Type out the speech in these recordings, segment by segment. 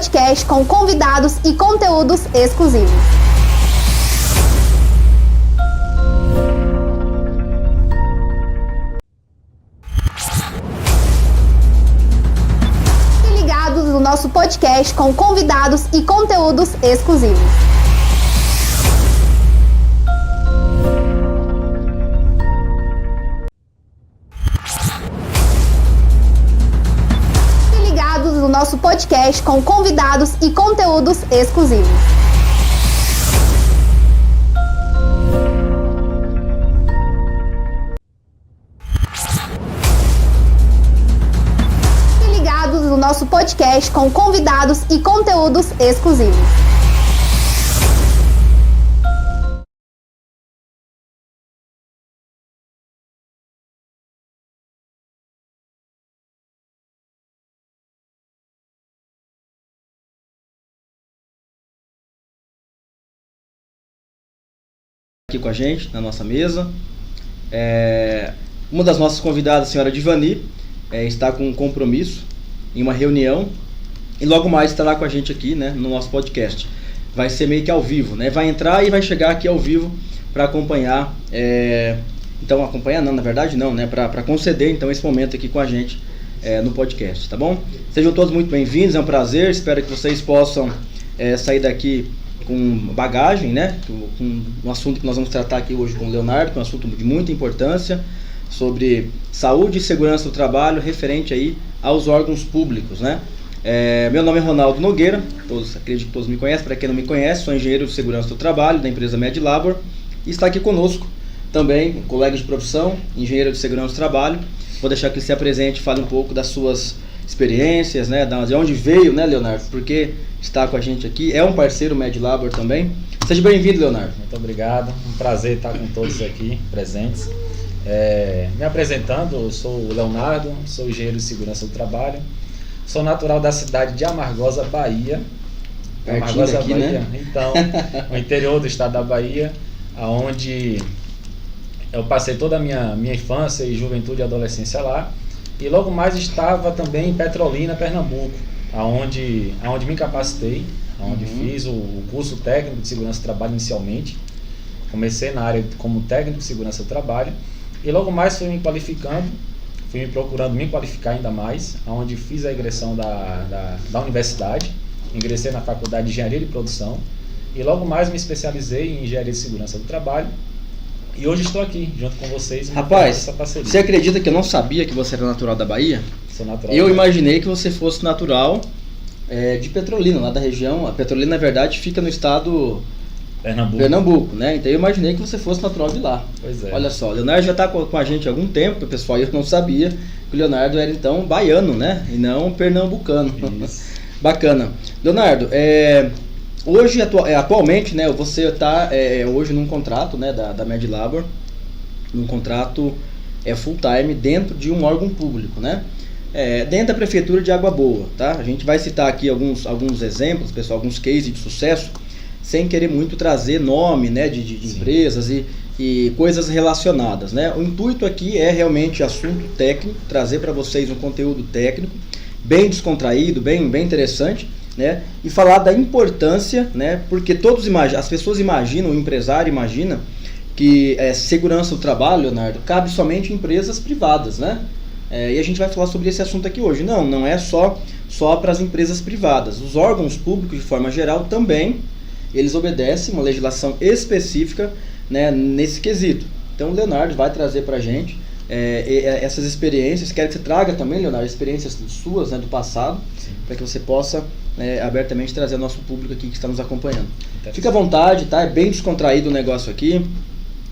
podcast com convidados e conteúdos exclusivos. Fiquem ligados no nosso podcast com convidados e conteúdos exclusivos. No nosso podcast com convidados e conteúdos exclusivos. Fiquem ligados no nosso podcast com convidados e conteúdos exclusivos. Aqui com a gente, na nossa mesa. Uma das nossas convidadas, a senhora Divani, está com um compromisso em uma reunião e logo mais estará com a gente aqui, né, no nosso podcast. Vai ser meio que ao vivo, né? Vai entrar e vai chegar aqui ao vivo para acompanhar, então acompanhar não, na verdade não, né? Para conceder então esse momento aqui com a gente no podcast, tá bom? Sejam todos muito bem-vindos, é um prazer, espero que vocês possam sair daqui com bagagem, né, com um assunto que nós vamos tratar aqui hoje com o Leonardo, que é um assunto de muita importância, sobre saúde e segurança do trabalho, referente aí aos órgãos públicos, né. Meu nome é Ronaldo Nogueira, acredito que todos me conhecem, para quem não me conhece, sou engenheiro de segurança do trabalho da empresa Medlabor, e está aqui conosco também um colega de profissão, engenheiro de segurança do trabalho. Vou deixar que ele se apresente, fale um pouco das suas experiências, né, de onde veio, né, Leonardo, porque está com a gente aqui, é um parceiro Medlabor também. Seja bem-vindo, Leonardo. Muito obrigado, um prazer estar com todos aqui presentes. Me apresentando, eu sou o Leonardo, sou engenheiro de segurança do trabalho, sou natural da cidade de Amargosa, Bahia. Amargosa, aqui, Bahia, né? Então, no interior do estado da Bahia, onde eu passei toda a minha infância e juventude e adolescência lá. E logo mais estava também em Petrolina, Pernambuco, aonde me capacitei, onde fiz o curso técnico de segurança do trabalho inicialmente. Comecei na área como técnico de segurança do trabalho e logo mais fui me qualificando, fui me procurando me qualificar ainda mais, onde fiz a ingressão da universidade, ingressei na faculdade de engenharia de produção e logo mais me especializei em engenharia de segurança do trabalho. E hoje estou aqui, junto com vocês. Rapaz, essa parceria. Você acredita que eu não sabia que você era natural da Bahia? Sou natural. Eu imaginei que você fosse natural de Petrolina, lá da região. A Petrolina, na verdade, fica no estado Pernambuco, né? Então eu imaginei que você fosse natural de lá. Pois é. Olha só, o Leonardo já está com a gente há algum tempo, pessoal, e eu não sabia que o Leonardo era, então, baiano, né? E não pernambucano. Isso. Bacana. Leonardo, hoje, atualmente, né, você está hoje num contrato, né, da Medlabor, num contrato full time dentro de um órgão público, né, dentro da prefeitura de Água Boa, tá? A gente vai citar aqui alguns exemplos, pessoal, alguns cases de sucesso, sem querer muito trazer nome, né, de empresas e coisas relacionadas, né. O intuito aqui é realmente assunto técnico, trazer para vocês um conteúdo técnico, bem descontraído, bem interessante, né, e falar da importância, né, porque as pessoas imaginam, o empresário imagina que segurança do trabalho, Leonardo, cabe somente em empresas privadas, né, e a gente vai falar sobre esse assunto aqui hoje. Não é só para as empresas privadas, os órgãos públicos de forma geral também, eles obedecem uma legislação específica, né, nesse quesito. Então o Leonardo vai trazer para a gente essas experiências. Quero que você traga também, Leonardo, experiências suas, né, do passado, para que você possa abertamente trazer ao nosso público aqui que está nos acompanhando. Fica à vontade, tá? É bem descontraído o negócio aqui.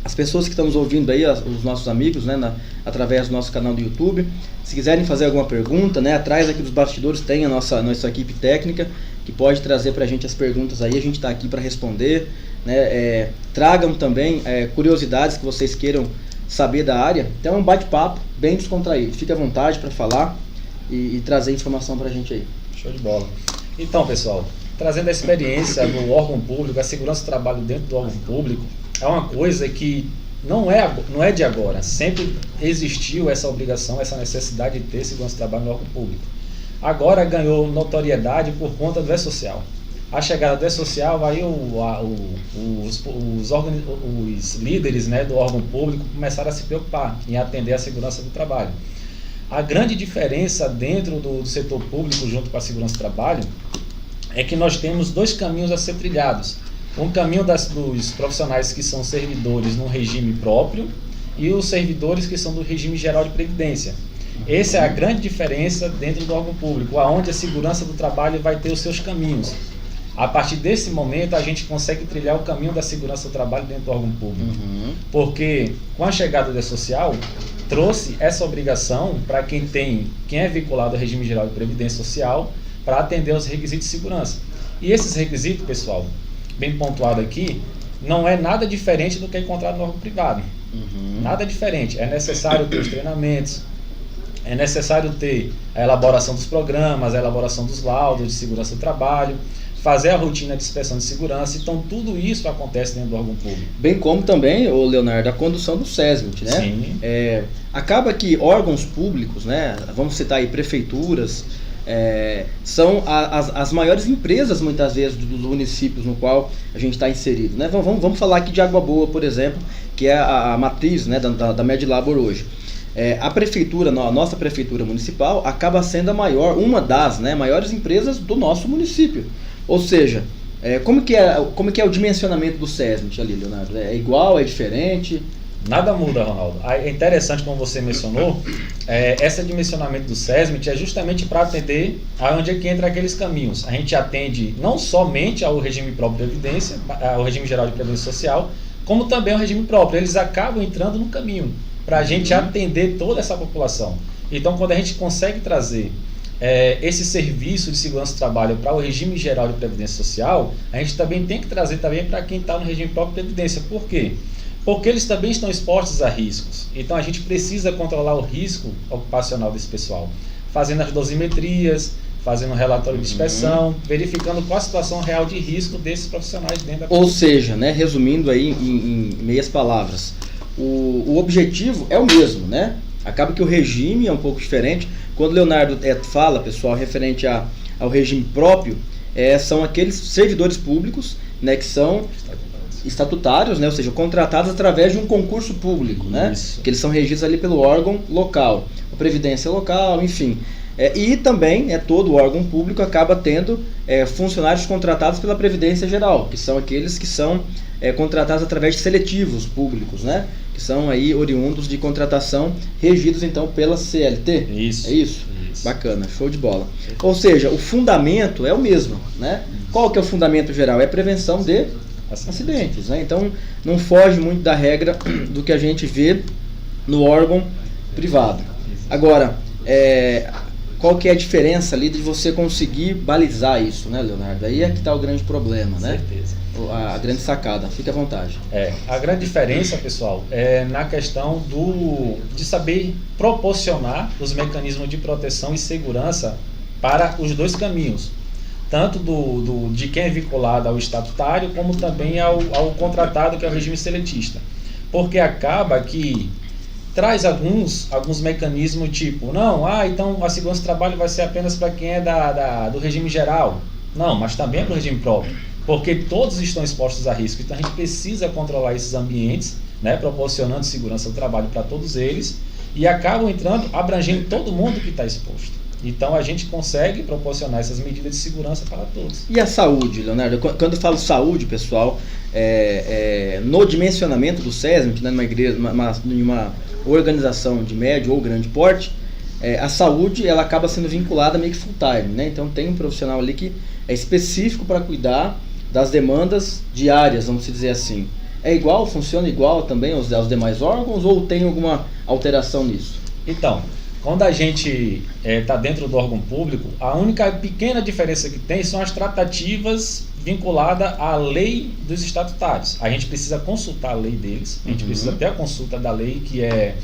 As pessoas que estão nos ouvindo aí, os nossos amigos, né, através do nosso canal do YouTube, se quiserem fazer alguma pergunta, né, atrás aqui dos bastidores tem a nossa equipe técnica que pode trazer para a gente as perguntas aí, a gente está aqui para responder, né, tragam também curiosidades que vocês queiram saber da área. Então é um bate-papo bem descontraído, fique à vontade para falar e trazer informação para a gente aí. Show de bola. Então, pessoal, trazendo a experiência do órgão público, a segurança do trabalho dentro do órgão público, é uma coisa que não é de agora. Sempre existiu essa obrigação, essa necessidade de ter segurança do trabalho no órgão público. agora ganhou notoriedade por conta do E-Social. A chegada do E-Social, aí os líderes, né, do órgão público começaram a se preocupar em atender a segurança do trabalho. A grande diferença dentro do setor público junto com a segurança do trabalho é que nós temos dois caminhos a ser trilhados. Um caminho dos profissionais que são servidores num regime próprio e os servidores que são do regime geral de previdência. Essa é a grande diferença dentro do órgão público, onde a segurança do trabalho vai ter os seus caminhos. A partir desse momento, a gente consegue trilhar o caminho da segurança do trabalho dentro do órgão público. Porque, com a chegada do E-Social, trouxe essa obrigação para quem é vinculado ao regime geral de previdência social para atender aos requisitos de segurança. E esses requisitos, pessoal, bem pontuado aqui, não é nada diferente do que é encontrado no órgão privado. Nada diferente. É necessário ter os treinamentos, é necessário ter a elaboração dos programas, a elaboração dos laudos de segurança do trabalho, fazer a rotina de inspeção de segurança. Então, tudo isso acontece dentro do órgão público. Bem como também, Leonardo, a condução do SESMIT, né? Sim. Acaba que órgãos públicos, né, vamos citar aí prefeituras, são as maiores empresas, muitas vezes, dos municípios no qual a gente está inserido, né? Vamos falar aqui de Água Boa, por exemplo, que é a matriz, né, da Medlabor hoje. A prefeitura, a nossa prefeitura municipal, acaba sendo uma das, né, maiores empresas do nosso município. Ou seja, como que é o dimensionamento do SESMIT ali, Leonardo? É igual, é diferente? Nada muda, Ronaldo. É interessante, como você mencionou, esse dimensionamento do SESMIT é justamente para atender aonde é que entra aqueles caminhos. A gente atende não somente ao regime próprio de previdência, ao regime geral de previdência social, como também ao regime próprio. Eles acabam entrando no caminho para a gente atender toda essa população. Então, quando a gente consegue trazer esse serviço de segurança do trabalho para o regime geral de previdência social, a gente também tem que trazer também para quem está no regime próprio de previdência. Por quê? Porque eles também estão expostos a riscos. Então a gente precisa controlar o risco ocupacional desse pessoal, fazendo as dosimetrias, fazendo um relatório de inspeção, verificando qual a situação real de risco desses profissionais dentro da Ou seja, né, resumindo aí em meias palavras, o objetivo é o mesmo, né? Acaba que o regime é um pouco diferente. Quando o Leonardo fala, pessoal, referente ao regime próprio, são aqueles servidores públicos, né, que são estatutários, né, ou seja, contratados através de um concurso público, né, que eles são regidos ali pelo órgão local, a previdência local, enfim. E também todo o órgão público acaba tendo funcionários contratados pela Previdência Geral, que são aqueles que são contratados através de seletivos públicos, né, que são aí oriundos de contratação regidos então pela CLT. Isso. É isso? Bacana, show de bola. Ou seja, o fundamento é o mesmo, né? Qual que é o fundamento geral? É prevenção de acidentes, né? Então não foge muito da regra do que a gente vê no órgão privado. Agora, qual que é a diferença ali de você conseguir balizar isso, né, Leonardo? Aí é que está o grande problema, né? Certeza. A grande sacada. Fique à vontade. A grande diferença, pessoal, é na questão de saber proporcionar os mecanismos de proteção e segurança para os dois caminhos. Tanto de quem é vinculado ao estatutário, como também ao contratado, que é o regime seletista. Porque acaba que traz alguns mecanismos tipo, então a segurança do trabalho vai ser apenas para quem é do regime geral. Não, mas também é para o regime próprio, porque todos estão expostos a risco. Então a gente precisa controlar esses ambientes, né, proporcionando segurança do trabalho para todos eles, e acabam abrangendo todo mundo que está exposto. Então a gente consegue proporcionar essas medidas de segurança para todos. E a saúde, Leonardo? Quando eu falo saúde, pessoal, no dimensionamento do SESMIT, né, numa organização de médio ou grande porte, a saúde ela acaba sendo vinculada meio que full time, né? Então tem um profissional ali que é específico para cuidar das demandas diárias, vamos dizer assim. Funciona igual também aos demais órgãos, ou tem alguma alteração nisso? Então, quando a gente está dentro do órgão público, a única pequena diferença que tem são as tratativas vinculadas à lei dos estatutários. A gente precisa consultar a lei deles, a gente precisa ter a consulta da lei que é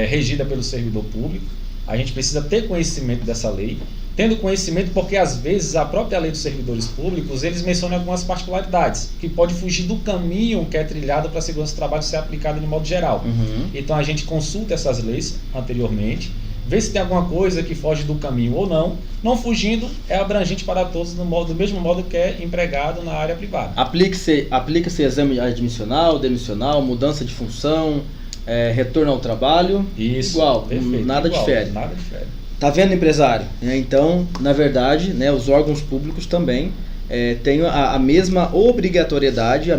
regida pelo servidor público, a gente precisa ter conhecimento dessa lei, tendo conhecimento porque às vezes a própria lei dos servidores públicos, eles mencionam algumas particularidades, que pode fugir do caminho que é trilhado para a segurança do trabalho ser aplicada de modo geral. Então a gente consulta essas leis anteriormente, ver se tem alguma coisa que foge do caminho ou não. Não fugindo, é abrangente para todos do mesmo modo que é empregado na área privada. Aplica-se exame admissional, demissional, mudança de função, retorno ao trabalho. Isso, igual, perfeito, nada igual, difere. Nada difere. Tá vendo, empresário? Então, na verdade, né, os órgãos públicos também têm a mesma obrigatoriedade,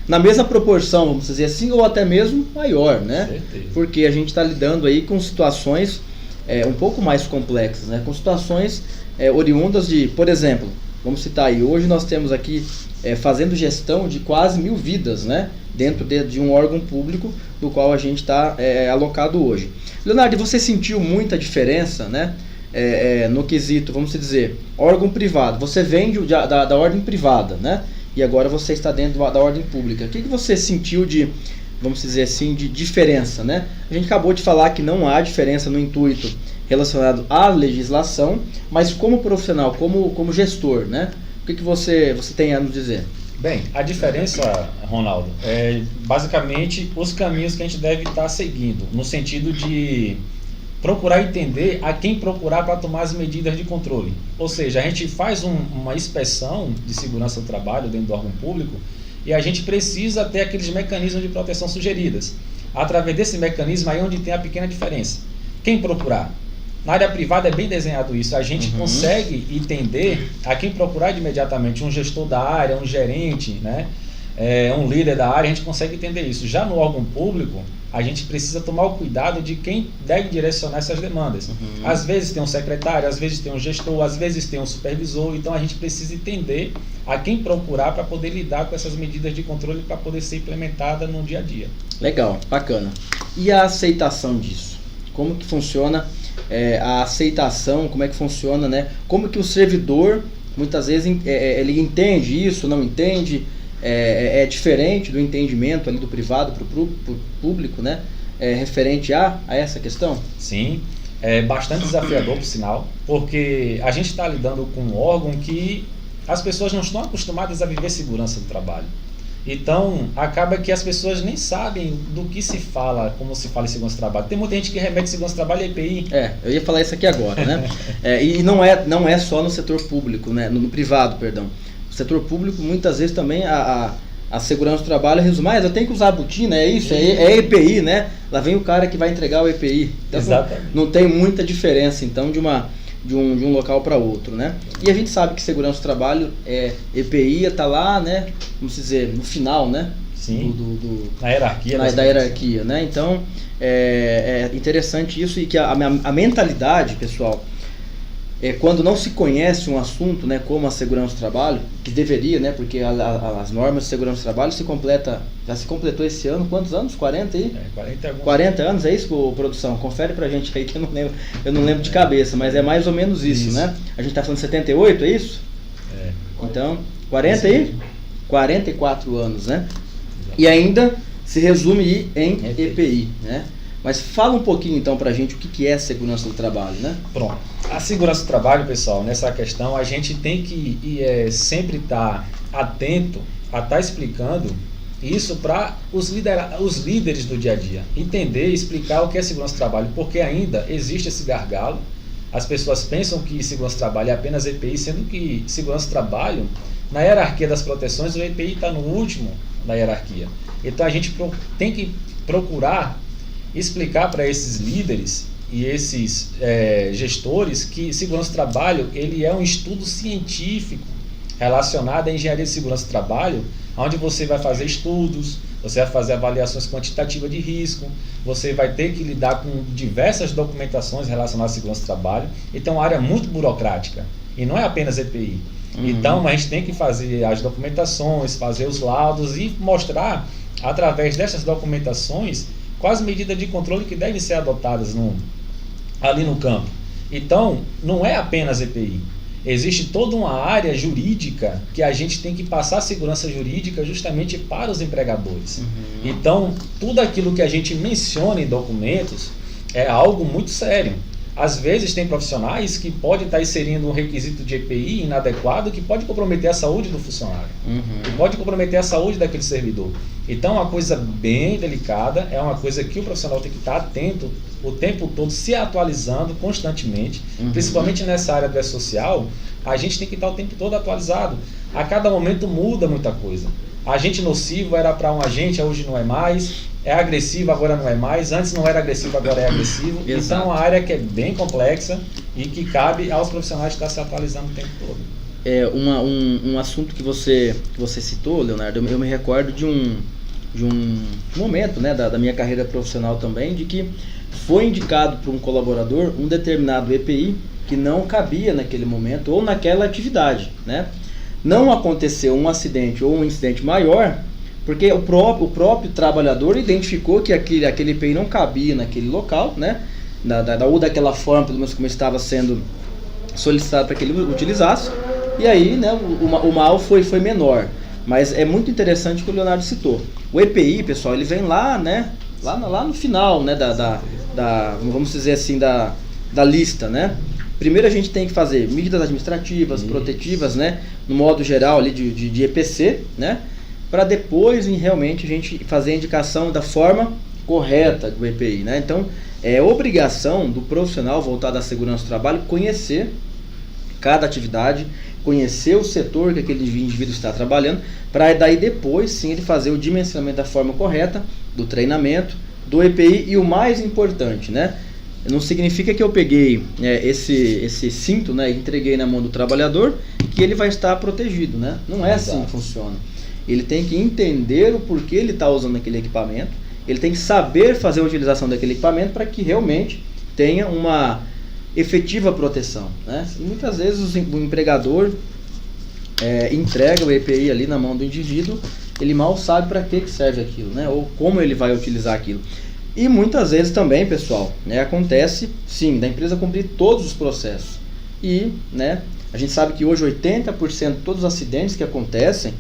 na mesma proporção, vamos dizer assim, ou até mesmo maior, né? Certeza. Porque a gente está lidando aí com situações um pouco mais complexas, né? Com situações oriundas de, por exemplo, vamos citar aí, hoje nós temos aqui fazendo gestão de quase 1000 vidas, né? Dentro de um órgão público no qual a gente está alocado hoje. Leonardo, você sentiu muita diferença, né? No quesito, vamos dizer, órgão privado. Você vem da ordem privada, né? E agora você está dentro da ordem pública. O que você sentiu de, vamos dizer assim, de diferença, né? A gente acabou de falar que não há diferença no intuito relacionado à legislação, mas como profissional, como gestor, né? O que você tem a nos dizer? Bem, a diferença, Ronaldo, é basicamente os caminhos que a gente deve estar seguindo, no sentido de procurar entender a quem procurar para tomar as medidas de controle. Ou seja, a gente faz uma inspeção de segurança do trabalho dentro do órgão público e a gente precisa ter aqueles mecanismos de proteção sugeridas. Através desse mecanismo aí é onde tem a pequena diferença. Quem procurar? Na área privada é bem desenhado isso. A gente consegue entender a quem procurar imediatamente, um gestor da área, um gerente, né? Um líder da área, a gente consegue entender isso. Já no órgão público, a gente precisa tomar o cuidado de quem deve direcionar essas demandas. Às vezes tem um secretário, às vezes tem um gestor, às vezes tem um supervisor, então a gente precisa entender a quem procurar para poder lidar com essas medidas de controle para poder ser implementada no dia a dia. Legal, bacana. E a aceitação disso? Como que funciona a aceitação, como é que funciona, né? Como que o servidor, muitas vezes, ele entende isso, não entende, é diferente do entendimento ali do privado para o público, né? Referente a essa questão? Sim, é bastante desafiador, por sinal, porque a gente está lidando com um órgão que as pessoas não estão acostumadas a viver segurança do trabalho. Então, acaba que as pessoas nem sabem do que se fala, como se fala em segurança do trabalho. Tem muita gente que remete segurança do trabalho a EPI. Eu ia falar isso aqui agora, né? E não é só no setor público, né? No privado, perdão. No setor público, muitas vezes também a segurança do trabalho resume, eu tenho que usar a botina, é isso, é EPI, né? Lá vem o cara que vai entregar o EPI. Então, exatamente. Não tem muita diferença, então, de um local para outro, né? E a gente sabe que segurança do trabalho, EPI está lá, né? Vamos dizer, no final, né? Sim, na hierarquia. Da hierarquia, né? Então, é interessante isso e que a mentalidade, pessoal, quando não se conhece um assunto, né, como a segurança do trabalho, que deveria, né, porque as normas de segurança do trabalho já se completou esse ano, quantos anos? 40 aí? 40 anos, é isso, produção? Confere pra gente aí que eu não lembro de cabeça, mas é mais ou menos isso, né? A gente tá falando 78, é isso? Então, 40 aí? 44 anos, né? E ainda se resume em EPI, né? Mas fala um pouquinho então pra gente o que é segurança do trabalho, né? Pronto. A segurança do trabalho, pessoal, nessa questão, a gente tem que sempre estar atento a estar explicando isso para os líderes do dia a dia. Entender e explicar o que é segurança do trabalho, porque ainda existe esse gargalo. As pessoas pensam que segurança do trabalho é apenas EPI, sendo que segurança do trabalho, na hierarquia das proteções, o EPI está no último da hierarquia. Então a gente tem que procurar explicar para esses líderes e esses gestores que segurança do trabalho ele é um estudo científico relacionado à engenharia de segurança do trabalho, onde você vai fazer estudos, você vai fazer avaliações quantitativas de risco, você vai ter que lidar com diversas documentações relacionadas à segurança do trabalho. Então é uma área muito burocrática e não é apenas EPI. Então a gente tem que fazer as documentações, fazer os laudos e mostrar através dessas documentações quais medidas de controle que devem ser adotadas ali no campo. Então, não é apenas EPI. Existe toda uma área jurídica que a gente tem que passar segurança jurídica justamente para os empregadores. Então, tudo aquilo que a gente menciona em documentos é algo muito sério. Às vezes tem profissionais que podem estar inserindo um requisito de EPI inadequado que pode comprometer a saúde do funcionário, que pode comprometer a saúde daquele servidor. Então é uma coisa bem delicada, é uma coisa que o profissional tem que estar atento o tempo todo, se atualizando constantemente, principalmente nessa área do E-Social, a gente tem que estar o tempo todo atualizado. A cada momento muda muita coisa. Agente nocivo era para um agente, hoje não é mais, é agressivo, agora não é mais, antes não era agressivo, agora é agressivo. Exato. Então é uma área que é bem complexa e que cabe aos profissionais estar se atualizando o tempo todo. Um assunto que você citou, Leonardo, eu me recordo de um momento, né, da minha carreira profissional também, de que foi indicado por um colaborador um determinado EPI que não cabia naquele momento ou naquela atividade, né? Não aconteceu um acidente ou um incidente maior, porque o próprio trabalhador identificou que aquele EPI não cabia naquele local, né? Ou daquela forma, pelo menos como estava sendo solicitado para que ele utilizasse, e aí, né, o mal foi menor. Mas é muito interessante o que o Leonardo citou. O EPI, pessoal, ele vem lá, né, lá no final, né, vamos dizer assim, da lista, né? Primeiro a gente tem que fazer medidas administrativas, protetivas, né, no modo geral ali de EPC, né, para depois realmente a gente fazer a indicação da forma correta do EPI, né? Então, é obrigação do profissional voltado à segurança do trabalho conhecer cada atividade, conhecer o setor que aquele indivíduo está trabalhando, para daí depois sim ele fazer o dimensionamento da forma correta, do treinamento, do EPI e o mais importante, né? Não significa que eu peguei esse cinto, né, e entreguei na mão do trabalhador que ele vai estar protegido, né? Não é assim que funciona. Ele tem que entender o porquê ele está usando aquele equipamento, ele tem que saber fazer a utilização daquele equipamento para que realmente tenha uma efetiva proteção, né? E muitas vezes o empregador entrega o EPI ali na mão do indivíduo, ele mal sabe para que serve aquilo, né? Ou como ele vai utilizar aquilo. E muitas vezes também, pessoal, né, acontece, sim, da empresa cumprir todos os processos. E, né, a gente sabe que hoje 80% de todos os acidentes que acontecem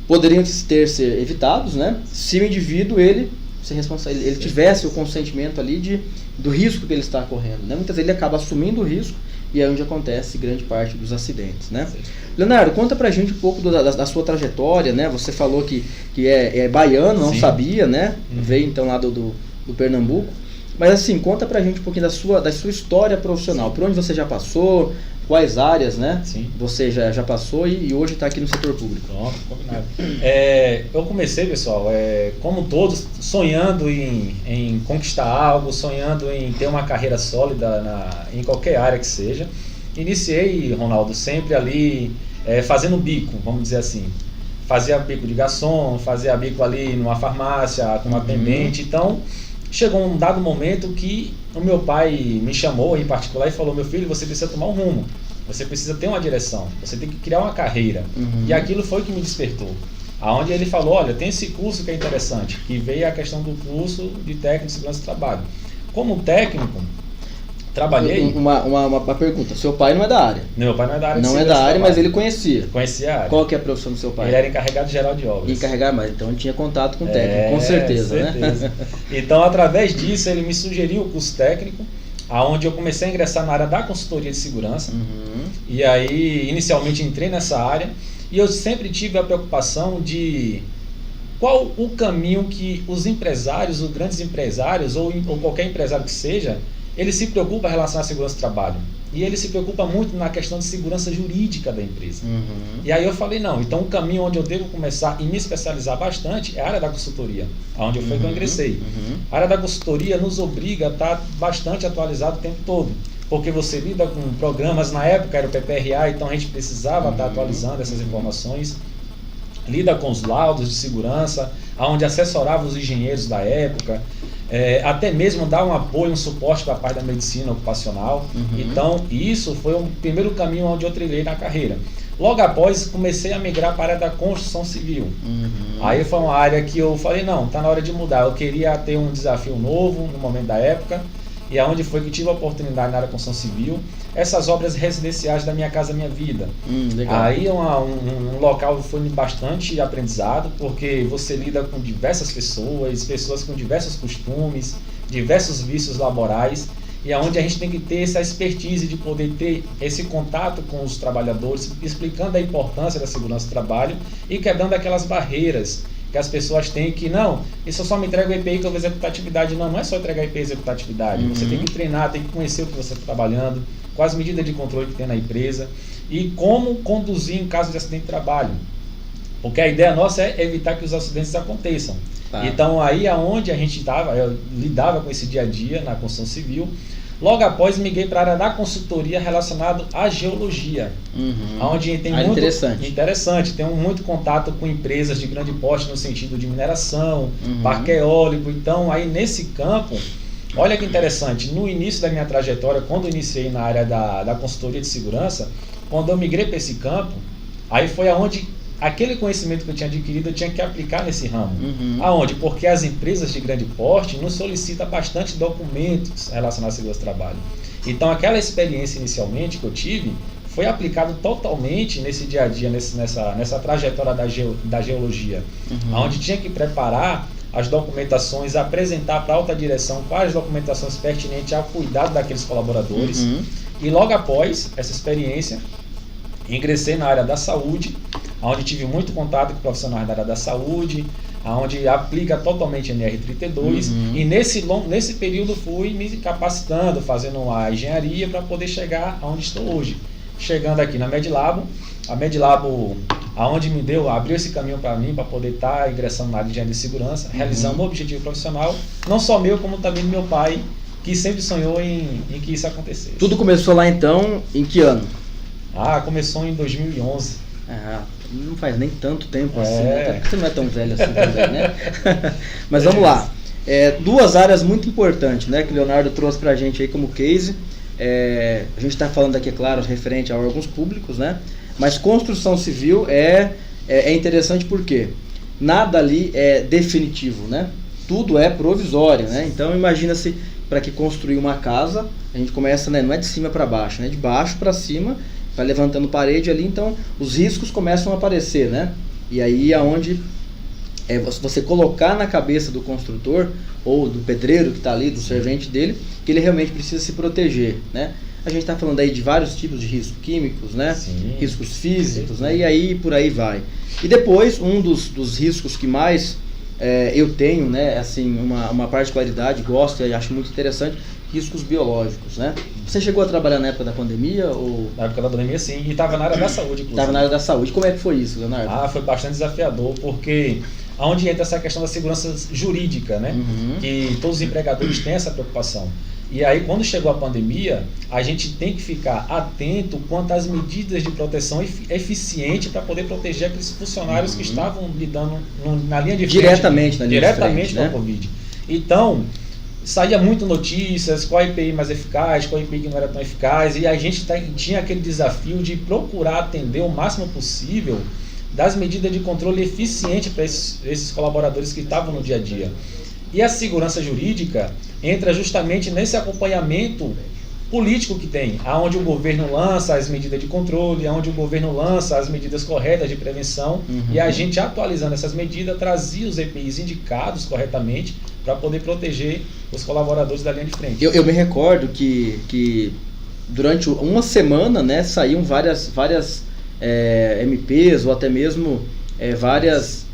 poderiam ser evitados, né, se o indivíduo ele tivesse o consentimento ali do risco que ele está correndo, né? Muitas vezes ele acaba assumindo o risco e é onde acontece grande parte dos acidentes, né? Leonardo, conta pra gente um pouco da sua trajetória, né? Você falou que é baiano, não sabia, né? Veio então lá do Pernambuco. Mas assim, conta pra gente um pouquinho da sua história profissional. Por onde você já passou, quais áreas, né? Sim. Você já passou e hoje está aqui no setor público. Pronto, combinado. Eu comecei, pessoal, como todos, sonhando em conquistar algo, sonhando em ter uma carreira sólida em qualquer área que seja. Iniciei, Ronaldo, sempre ali fazendo bico, vamos dizer assim. Fazia bico de garçom, fazia bico ali numa farmácia, como atendente. Então, chegou um dado momento que o meu pai me chamou em particular e falou: meu filho, você precisa tomar um rumo, você precisa ter uma direção, você tem que criar uma carreira. E aquilo foi que me despertou. Aonde ele falou: olha, tem esse curso que é interessante, que veio a questão do curso de técnico de segurança do trabalho. Como técnico, trabalhei... Uma pergunta, seu pai não é da área? Meu pai não é da área. Não é da área, mas ele conhecia. Conhecia a área. Qual que é a profissão do seu pai? Ele era encarregado geral de obras. Encarregado, mas então ele tinha contato com o técnico, com certeza, né? Então, através disso, ele me sugeriu o curso técnico, aonde eu comecei a ingressar na área da consultoria de segurança. E aí, inicialmente, entrei nessa área e eu sempre tive a preocupação de qual o caminho que os empresários, os grandes empresários ou qualquer empresário que seja, ele se preocupa em relação à segurança do trabalho. E ele se preocupa muito na questão de segurança jurídica da empresa. E aí eu falei, não, então o caminho onde eu devo começar e me especializar bastante é a área da consultoria, onde foi que eu ingressei. A área da consultoria nos obriga a estar bastante atualizado o tempo todo, porque você lida com programas, na época era o PPRA, então a gente precisava estar atualizando essas informações, lida com os laudos de segurança, onde assessorava os engenheiros da época, até mesmo dar um apoio, um suporte para a parte da medicina ocupacional. Então, isso foi o primeiro caminho onde eu trilhei na carreira. Logo após, comecei a migrar para a área da construção civil. Aí foi uma área que eu falei, não, está na hora de mudar. Eu queria ter um desafio novo no momento da época, e aonde foi que tive a oportunidade na área da construção civil, essas obras residenciais da Minha Casa Minha Vida. Legal. Aí um local foi bastante aprendizado, porque você lida com diversas pessoas com diversos costumes, diversos vícios laborais, e aonde a gente tem que ter essa expertise de poder ter esse contato com os trabalhadores, explicando a importância da segurança do trabalho e quebrando aquelas barreiras que as pessoas têm que, não, isso eu só me entrego o EPI que eu vou executar atividade. Não, não é só entregar EPI e executar atividade. Você tem que treinar, tem que conhecer o que você está trabalhando, quais medidas de controle que tem na empresa e como conduzir em caso de acidente de trabalho. Porque a ideia nossa é evitar que os acidentes aconteçam. Tá. Então aí aonde a gente estava, eu lidava com esse dia a dia na construção civil. Logo após migrei para a área da consultoria relacionado à geologia, onde tem muito interessante, tenho muito contato com empresas de grande porte no sentido de mineração, parque eólico. Então aí nesse campo, olha que interessante, no início da minha trajetória, quando eu iniciei na área da consultoria de segurança, quando eu migrei para esse campo, aí foi aonde aquele conhecimento que eu tinha adquirido eu tinha que aplicar nesse ramo. Aonde? Porque as empresas de grande porte nos solicitam bastante documentos relacionados à segurança do trabalho. Então aquela experiência inicialmente que eu tive foi aplicado totalmente nesse dia a dia, nessa trajetória da geologia, onde tinha que preparar as documentações, apresentar para a alta direção quais documentações pertinentes ao cuidado daqueles colaboradores. E logo após essa experiência, ingressei na área da saúde, onde tive muito contato com profissionais da área da saúde, onde aplica totalmente NR32, e nesse período fui me capacitando, fazendo a engenharia para poder chegar aonde estou hoje. Chegando aqui na Medlabo, a Medlabo aonde abriu esse caminho para mim, para poder estar ingressando na área de engenharia de segurança, realizando um objetivo profissional, não só meu, como também do meu pai, que sempre sonhou em que isso acontecesse. Tudo começou lá então, em que ano? Começou em 2011. Não faz nem tanto tempo assim, né? Até porque você não é tão velho assim também, né? Mas vamos lá. Duas áreas muito importantes, né, que o Leonardo trouxe pra gente aí como case. A gente está falando aqui, é claro, referente a órgãos públicos, né? Mas construção civil é interessante porque nada ali é definitivo, né? Tudo é provisório, né? Então imagina-se, para que construir uma casa, a gente começa, né, não é de cima para baixo, né? De baixo para cima, vai levantando parede ali, então os riscos começam a aparecer, né? E aí aonde você colocar na cabeça do construtor ou do pedreiro que está ali, do servente dele, que ele realmente precisa se proteger, né? A gente está falando aí de vários tipos de riscos químicos, né? Sim. Riscos físicos, né? E aí por aí vai. E depois, um dos riscos que mais eu tenho, né, assim, uma particularidade, gosto e acho muito interessante, riscos biológicos, né? Você chegou a trabalhar na época da pandemia? Ou... Na época da pandemia, sim, e estava na área da saúde, inclusive. Estava na área da saúde. Como é que foi isso, Leonardo? Foi bastante desafiador, porque onde entra essa questão da segurança jurídica, né? Que todos os empregadores têm essa preocupação. E aí, quando chegou a pandemia, a gente tem que ficar atento quanto às medidas de proteção eficiente para poder proteger aqueles funcionários que estavam lidando na linha de frente. Diretamente na linha de frente, com a Covid. Então, saía muito notícias, qual EPI mais eficaz, qual EPI que não era tão eficaz, e a gente tinha aquele desafio de procurar atender o máximo possível das medidas de controle eficiente para esses colaboradores que estavam no dia a dia. E a segurança jurídica entra justamente nesse acompanhamento político que tem, aonde o governo lança as medidas de controle, aonde o governo lança as medidas corretas de prevenção, e a gente, atualizando essas medidas, trazia os EPIs indicados corretamente para poder proteger os colaboradores da linha de frente. Eu me recordo que durante uma semana, né, saíam várias MPs ou até mesmo várias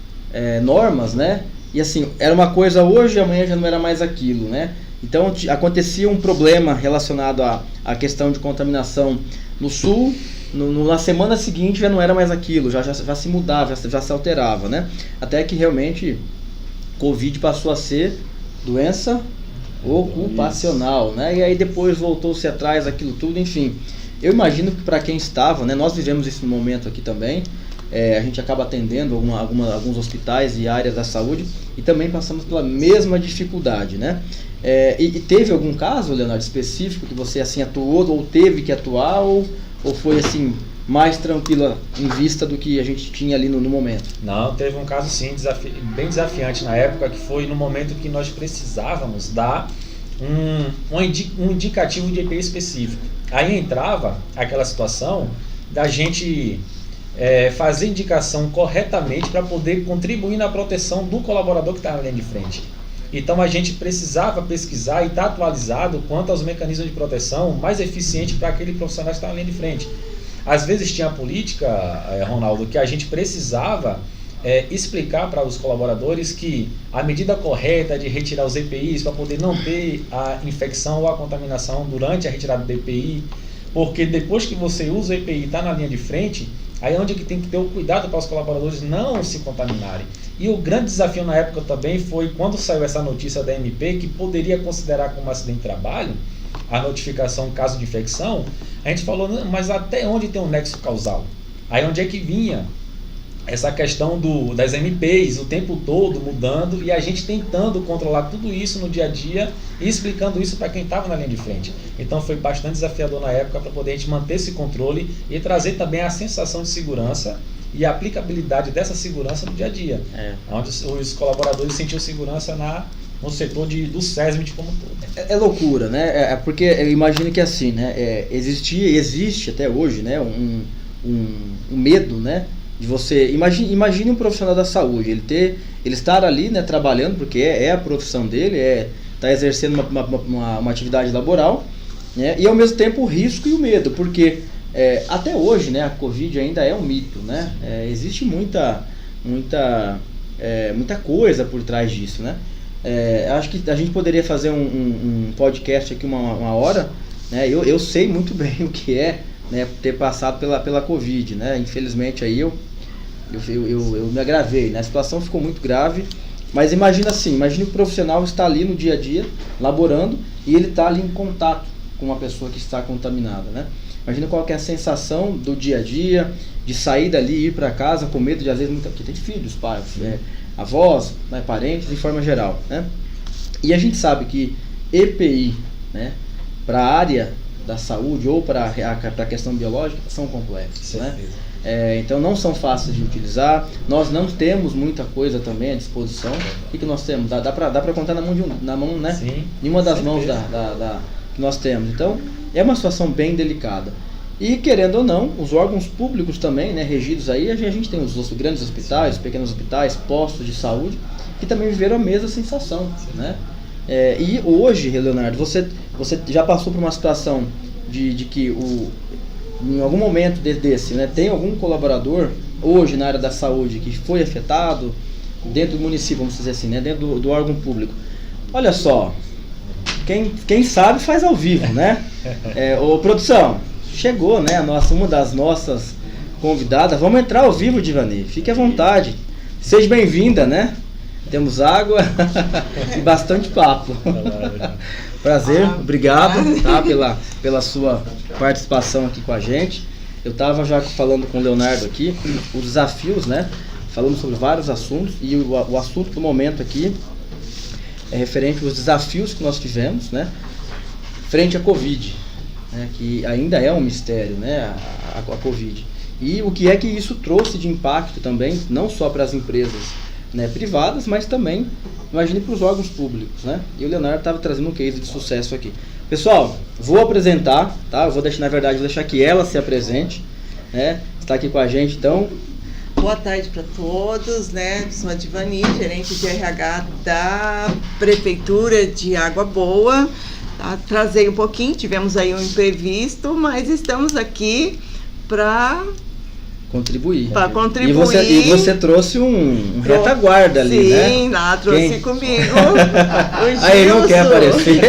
normas, né? E assim, era uma coisa hoje, amanhã já não era mais aquilo, né? Então acontecia um problema relacionado à questão de contaminação no sul, na semana seguinte já não era mais aquilo, já se mudava, já se alterava, né? Até que realmente Covid passou a ser doença ocupacional, né? E aí depois voltou-se atrás aquilo tudo, enfim. Eu imagino que para quem estava, né, nós vivemos esse momento aqui também, a gente acaba atendendo alguns hospitais e áreas da saúde e também passamos pela mesma dificuldade, né? E teve algum caso, Leonardo, específico que você assim atuou ou teve que atuar ou foi assim mais tranquila em vista do que a gente tinha ali no momento? Não, teve um caso sim, bem desafiante na época, que foi no momento que nós precisávamos dar um indicativo de EPI específico. Aí entrava aquela situação da gente fazer indicação corretamente para poder contribuir na proteção do colaborador que está na linha de frente. Então a gente precisava pesquisar e estar atualizado quanto aos mecanismos de proteção mais eficientes para aquele profissional que está na linha de frente. Às vezes tinha a política, Ronaldo, que a gente precisava explicar para os colaboradores que a medida correta de retirar os EPIs para poder não ter a infecção ou a contaminação durante a retirada do EPI, porque depois que você usa o EPI e está na linha de frente, aí é onde que tem que ter o cuidado para os colaboradores não se contaminarem. E o grande desafio na época também foi quando saiu essa notícia da MP que poderia considerar como acidente de trabalho a notificação caso de infecção, a gente falou, mas até onde tem um nexo causal? Aí onde é que vinha essa questão das MPs o tempo todo mudando e a gente tentando controlar tudo isso no dia a dia e explicando isso para quem estava na linha de frente. Então foi bastante desafiador na época para poder a gente manter esse controle e trazer também a sensação de segurança e a aplicabilidade dessa segurança no dia a dia, onde os colaboradores sentiam segurança no setor do SESMIT como um todo. É loucura, né? Porque eu imagino que assim, né? Existe até hoje, né? Um medo, né? De você imagine um profissional da saúde, ele estar ali, né, trabalhando, porque é a profissão dele, tá exercendo uma atividade laboral, né, e ao mesmo tempo o risco e o medo, porque até hoje, né, a Covid ainda é um mito, né, existe muita coisa por trás disso, né. Acho que a gente poderia fazer um podcast aqui uma hora, né, eu sei muito bem o que é, né, ter passado pela Covid, né? Infelizmente aí eu me agravei, né? A situação ficou muito grave, mas imagina o profissional está ali no dia a dia, laborando, e ele está ali em contato com uma pessoa que está contaminada, né? Imagina qual que é a sensação do dia a dia, de sair dali e ir para casa com medo de, às vezes, porque tem filhos, pais, avós, né, parentes, de forma geral, né? E a gente sabe que EPI, né, para a área da saúde ou para a questão biológica são complexos, né? Então não são fáceis de utilizar. Nós não temos muita coisa também à disposição. O que nós temos? Dá para contar na mão, né? Sim, em uma das mãos que nós temos. Então é uma situação bem delicada. E querendo ou não, os órgãos públicos também, né, regidos aí, a gente tem os grandes hospitais, os pequenos hospitais, postos de saúde, que também viveram a mesma sensação, né? E hoje, Leonardo, você já passou por uma situação de que em algum momento desse, né, tem algum colaborador hoje na área da saúde que foi afetado dentro do município, vamos dizer assim, né, dentro do órgão público? Olha só, quem sabe faz ao vivo, né? Ô, produção, chegou, né, uma das nossas convidadas. Vamos entrar ao vivo, Divani, fique à vontade, seja bem-vinda, né? Temos água e bastante papo. Prazer, obrigado, tá, pela sua participação aqui com a gente. Eu estava já falando com o Leonardo aqui, os desafios, né? Falamos sobre vários assuntos e o assunto do momento aqui é referente aos desafios que nós tivemos, né? Frente à Covid, né, que ainda é um mistério, né? A Covid. E o que é que isso trouxe de impacto também, não só para as empresas, né, privadas, mas também, imagine, para os órgãos públicos, né? E o Leonardo estava trazendo um case de sucesso aqui. Pessoal, vou apresentar, tá? Eu vou deixar que ela se apresente, né? Está aqui com a gente, então. Boa tarde para todos, né? Sou a Divani, gerente de RH da Prefeitura de Água Boa. Atrasei um pouquinho, tivemos aí um imprevisto, mas estamos aqui para contribuir. E você trouxe um retaguarda ali, né? Sim, lá trouxe comigo. Aí não quer aparecer.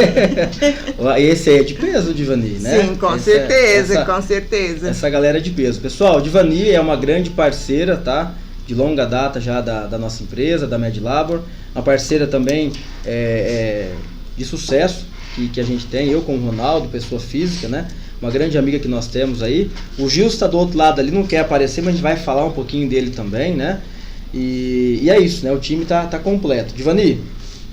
Esse aí é de peso, Divani, né? Sim, com certeza. Essa galera é de peso. Pessoal, Divani é uma grande parceira, tá? De longa data já da nossa empresa, da MedLabor. Uma parceira também de sucesso que a gente tem, eu com o Ronaldo, pessoa física, né? Uma grande amiga que nós temos aí. O Gil está do outro lado ali, não quer aparecer, mas a gente vai falar um pouquinho dele também, né? E é isso, né? O time tá completo. Divani,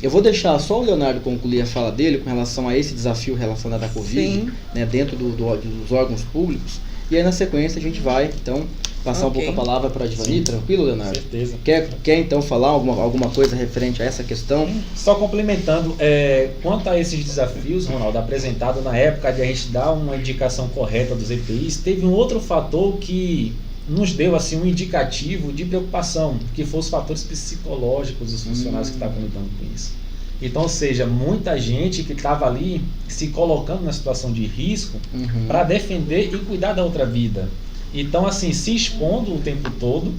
eu vou deixar só o Leonardo concluir a fala dele com relação a esse desafio relacionado à Covid, né? Dentro dos órgãos públicos. E aí na sequência a gente vai, então, passar um pouco a palavra para a Divani. Sim. Tranquilo, Leonardo? Com certeza. Quer então falar alguma coisa referente a essa questão? Só complementando, quanto a esses desafios, Ronaldo, apresentado na época de a gente dar uma indicação correta dos EPIs, teve um outro fator que nos deu assim um indicativo de preocupação, que foram os fatores psicológicos dos funcionários que estavam lidando com isso. Então, ou seja, muita gente que estava ali se colocando na situação de risco para defender e cuidar da outra vida. Então, assim, se expondo o tempo todo,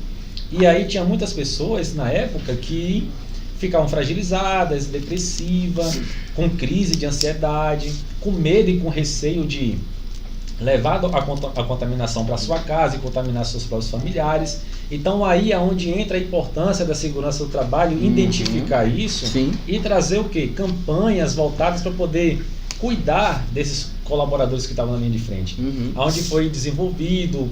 E aí tinha muitas pessoas na época que ficavam fragilizadas, depressivas, com crise de ansiedade, com medo e com receio de levar a contaminação para sua casa e contaminar seus próprios familiares. Então aí é onde entra a importância da segurança do trabalho, identificar isso. Sim. E trazer o quê? Campanhas voltadas para poder cuidar desses colaboradores que estavam na linha de frente. Onde foi desenvolvido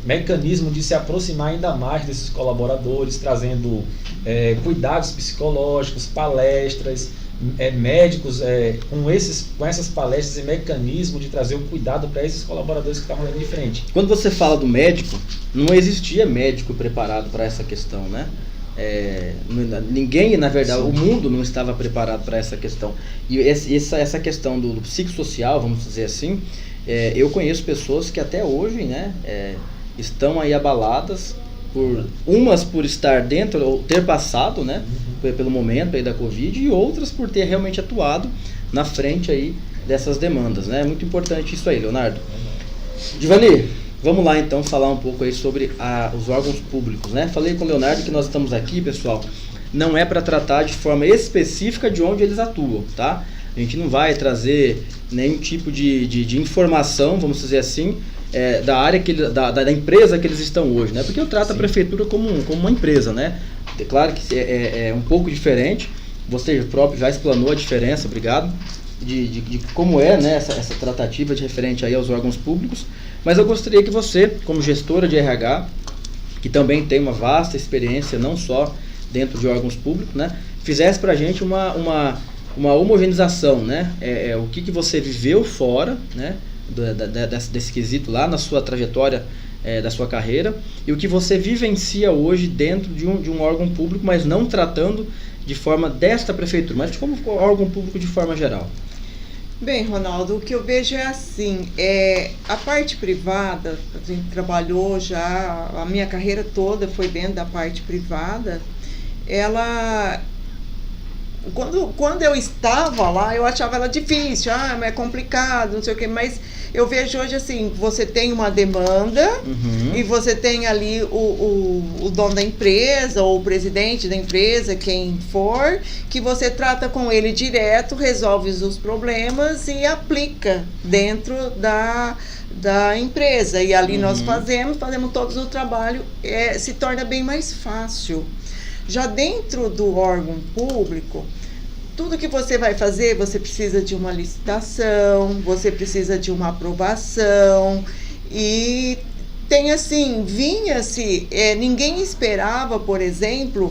mecanismo de se aproximar ainda mais desses colaboradores, trazendo cuidados psicológicos, palestras, médicos com essas palestras e mecanismos de trazer o cuidado para esses colaboradores que estavam na linha de frente. Quando você fala do médico, não existia médico preparado para essa questão, né? Ninguém, na verdade, o mundo não estava preparado para essa questão. E essa questão do psicossocial, vamos dizer assim, eu conheço pessoas que até hoje, né, estão aí abaladas, umas por estar dentro ou ter passado, né, pelo momento aí da Covid, e outras por ter realmente atuado na frente aí dessas demandas, né? É muito importante isso aí, Leonardo. Divani, vamos lá então falar um pouco aí sobre os órgãos públicos, né? Falei com o Leonardo que nós estamos aqui, pessoal, não é para tratar de forma específica de onde eles atuam, tá? A gente não vai trazer nenhum tipo de informação, vamos dizer assim, da área da empresa que eles estão hoje, né? Porque eu trato a prefeitura como uma empresa, né? É claro que é um pouco diferente, você próprio já explanou a diferença, obrigado, de como é, né, essa tratativa de referente aí aos órgãos públicos, mas eu gostaria que você, como gestora de RH, que também tem uma vasta experiência, não só dentro de órgãos públicos, né, fizesse pra gente uma homogeneização, né, o que você viveu fora, né, desse quesito lá na sua trajetória da sua carreira, e o que você vivencia hoje dentro de um órgão público, mas não tratando de forma desta prefeitura, mas como órgão público de forma geral. Bem, Ronaldo, o que eu vejo é assim, a parte privada, a gente trabalhou já, a minha carreira toda foi dentro da parte privada, ela... Quando eu estava lá, eu achava ela difícil, mas é complicado, não sei o quê, mas eu vejo hoje assim, você tem uma demanda e você tem ali o dono da empresa ou o presidente da empresa, quem for, que você trata com ele direto, resolve os problemas e aplica dentro da empresa. E ali nós fazemos todos o trabalho, se torna bem mais fácil. Já dentro do órgão público, tudo que você vai fazer, você precisa de uma licitação, você precisa de uma aprovação, e tem assim, vinha-se, ninguém esperava, por exemplo,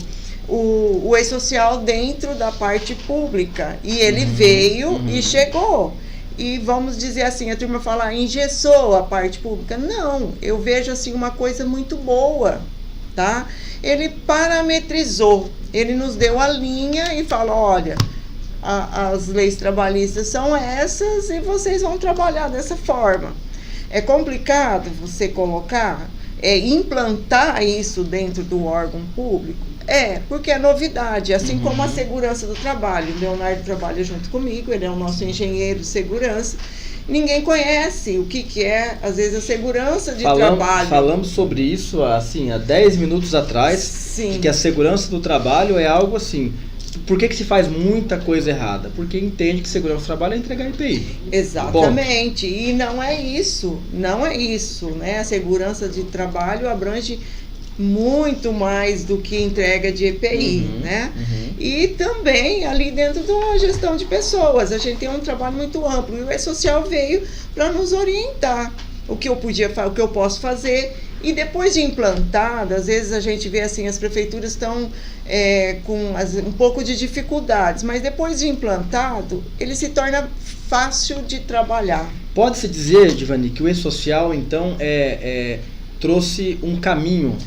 o E-Social dentro da parte pública, e ele veio e chegou. E vamos dizer assim, a turma fala, engessou a parte pública. Não, eu vejo assim uma coisa muito boa, tá? Ele parametrizou, ele nos deu a linha e falou, olha, as leis trabalhistas são essas e vocês vão trabalhar dessa forma. É complicado você colocar, implantar isso dentro do órgão público? Porque é novidade, assim como a segurança do trabalho. O Leonardo trabalha junto comigo, ele é o nosso engenheiro de segurança. Ninguém conhece o que é, às vezes, a segurança de trabalho. Falamos sobre isso assim, há 10 minutos atrás. Sim. Que a segurança do trabalho é algo assim. Por que se faz muita coisa errada? Porque entende que segurança do trabalho é entregar EPI. Exatamente. Bom. E não é isso, né? A segurança de trabalho abrange muito mais do que entrega de EPI, né? E também ali dentro da gestão de pessoas, a gente tem um trabalho muito amplo, e o E-Social veio para nos orientar o que eu posso fazer. E depois de implantado, às vezes a gente vê assim, as prefeituras estão com um pouco de dificuldades, mas depois de implantado, ele se torna fácil de trabalhar. Pode-se dizer, Divani, que o E-Social, então, trouxe um caminho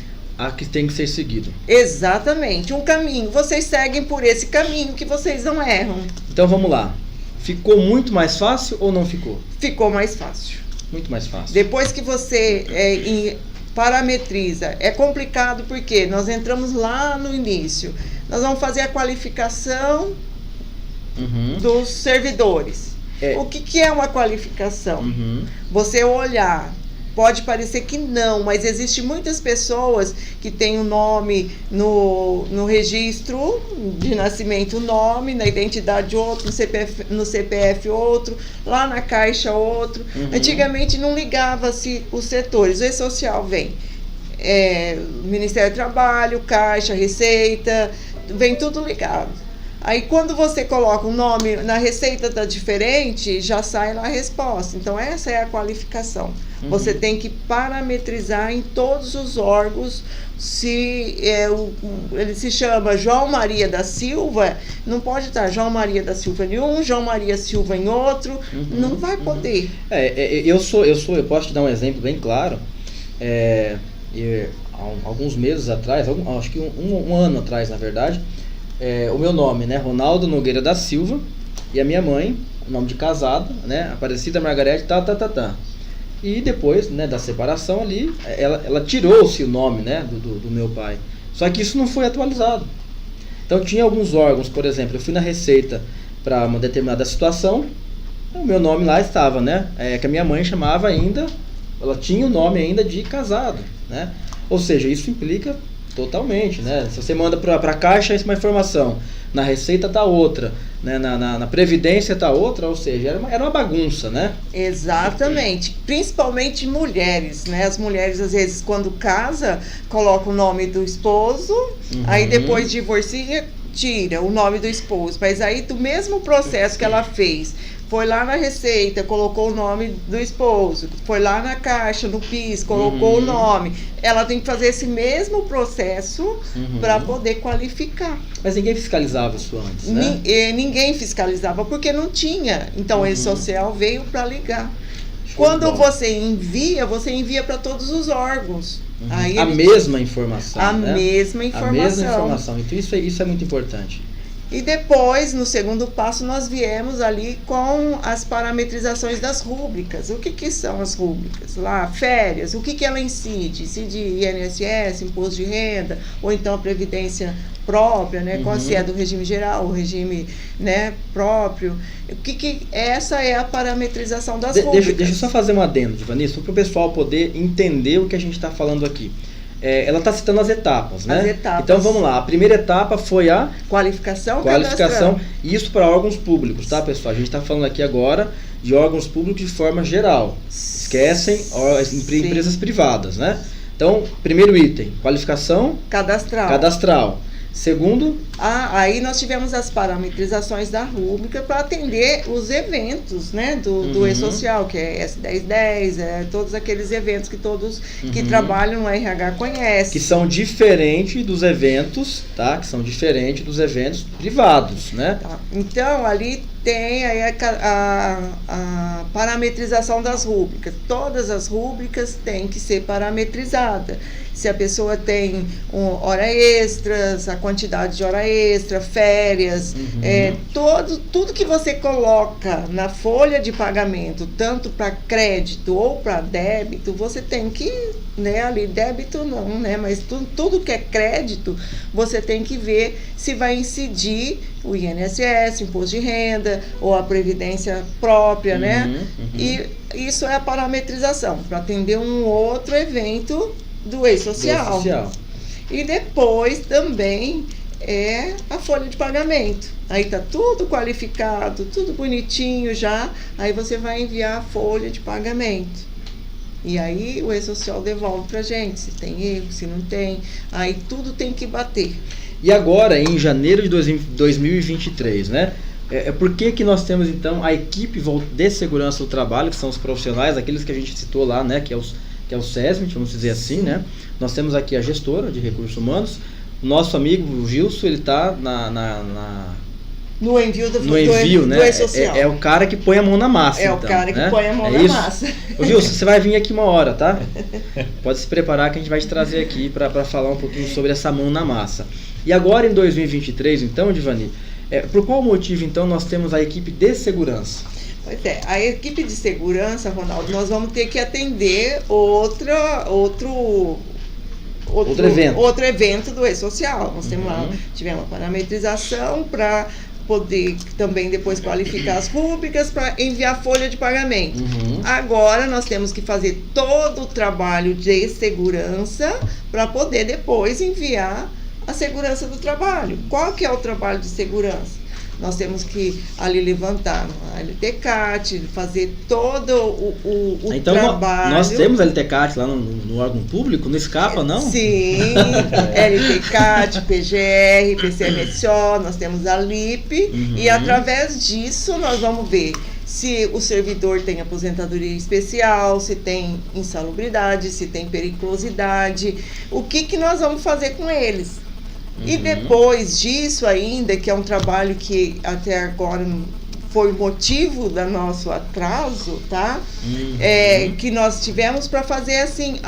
que tem que ser seguido. Exatamente, um caminho. Vocês seguem por esse caminho que vocês não erram. Então vamos lá. Ficou muito mais fácil ou não ficou? Ficou mais fácil. Muito mais fácil. Depois que você parametriza, é complicado porque nós entramos lá no início. Nós vamos fazer a qualificação dos servidores. O que é uma qualificação? Você olhar Pode parecer que não, mas existem muitas pessoas que têm o nome no registro de nascimento, nome, na identidade outro, no CPF outro, lá na Caixa outro. Antigamente não ligava-se os setores. O E-Social vem, Ministério do Trabalho, Caixa, Receita, vem tudo ligado. Aí quando você coloca um nome na Receita tá diferente, já sai lá a resposta. Então essa é a qualificação. Você tem que parametrizar em todos os órgãos. Se ele se chama João Maria da Silva, não pode estar João Maria da Silva em um, João Maria Silva em outro, não vai poder. Eu posso te dar um exemplo bem claro. Alguns meses atrás, acho que um ano atrás, na verdade, o meu nome, né, Ronaldo Nogueira da Silva, e a minha mãe, o nome de casada, né, Aparecida Margarete, E depois, né, da separação ali, ela tirou-se o nome, né, do meu pai. Só que isso não foi atualizado. Então tinha alguns órgãos, por exemplo, eu fui na Receita para uma determinada situação, o meu nome lá estava, né, que a minha mãe chamava ainda, ela tinha o nome ainda de casado, né. Ou seja, isso implica totalmente, né? Se você manda para a Caixa, isso é uma informação. Na Receita tá outra, né? Na Previdência tá outra, ou seja, era uma bagunça, né? Exatamente. Principalmente mulheres, né? As mulheres, às vezes, quando casa, colocam o nome do esposo, aí depois divorcia, tira o nome do esposo. Mas aí, do mesmo processo que ela fez, foi lá na Receita, colocou o nome do esposo, foi lá na Caixa, no PIS, colocou o nome. Ela tem que fazer esse mesmo processo para poder qualificar. Mas ninguém fiscalizava isso antes, né? Ninguém fiscalizava, porque não tinha. Então, o E-Social veio para ligar. Quando você envia para todos os órgãos. Aí a mesma informação, A né? mesma informação. A mesma informação. Então, isso é muito importante. E depois, no segundo passo, nós viemos ali com as parametrizações das rúbricas. O que são as rúbricas? Lá, férias, o que ela incide? Incide INSS, imposto de renda, ou então a previdência própria, né? Se é do regime geral, o regime, né, próprio. Essa é a parametrização das rúbricas. Deixa eu só fazer um adendo, Divani, para o pessoal poder entender o que a gente está falando aqui. Ela está citando as etapas, né? As etapas. Então vamos lá, a primeira etapa foi a qualificação, isso para órgãos públicos, tá, pessoal? A gente está falando aqui agora de órgãos públicos de forma geral. Esquecem empresas privadas, né? Então, primeiro item, qualificação cadastral. Segundo, aí nós tivemos as parametrizações da rúbrica para atender os eventos, né, do E-Social, que é S1010, todos aqueles eventos que todos que trabalham no RH conhecem. Que são diferentes dos eventos, tá? Que são diferentes dos eventos privados, né? Tá. Então, ali tem aí a parametrização das rúbricas. Todas as rúbricas têm que ser parametrizadas. Se a pessoa tem hora extras, a quantidade de hora extra, férias, tudo que você coloca na folha de pagamento, tanto para crédito ou para débito, você tem que, né, ali débito não, né, mas tudo que é crédito, você tem que ver se vai incidir o INSS, imposto de renda, ou a previdência própria, né? E isso é a parametrização, para atender um outro evento do E-Social. E depois também é a folha de pagamento. Aí tá tudo qualificado, tudo bonitinho já. Aí você vai enviar a folha de pagamento. E aí o E-Social devolve pra gente se tem erro, se não tem. Aí tudo tem que bater. E agora, em janeiro de 2023, né? Por que nós temos então a equipe de segurança do trabalho, que são os profissionais, aqueles que a gente citou lá, né? Que é o SESMIT, vamos dizer assim, né? Nós temos aqui a gestora de recursos humanos, o nosso amigo o Gilson, ele está no envio do né? E-Social. É o cara que põe a mão na massa. O cara que põe a mão na massa. Ô Gilson, você vai vir aqui uma hora, tá? Pode se preparar que a gente vai te trazer aqui para falar um pouquinho sobre essa mão na massa. E agora em 2023, então, Divani, por qual motivo então nós temos a equipe de segurança? Pois é, a equipe de segurança, Ronaldo, nós vamos ter que atender outro evento do E-Social. Nós temos lá, tivemos uma parametrização para poder também depois qualificar as rúbricas para enviar folha de pagamento. Agora nós temos que fazer todo o trabalho de segurança para poder depois enviar a segurança do trabalho. Qual que é o trabalho de segurança? Nós temos que ali levantar a LTCAT, fazer todo o então, trabalho. Nós temos a LTCAT lá no órgão público, não escapa, não? Sim, LTCAT, PGR, PCMSO, nós temos a LIP, e através disso nós vamos ver se o servidor tem aposentadoria especial, se tem insalubridade, se tem periculosidade, o que nós vamos fazer com eles. E depois disso ainda, que é um trabalho que até agora foi o motivo do nosso atraso, tá? Que nós tivemos para fazer assim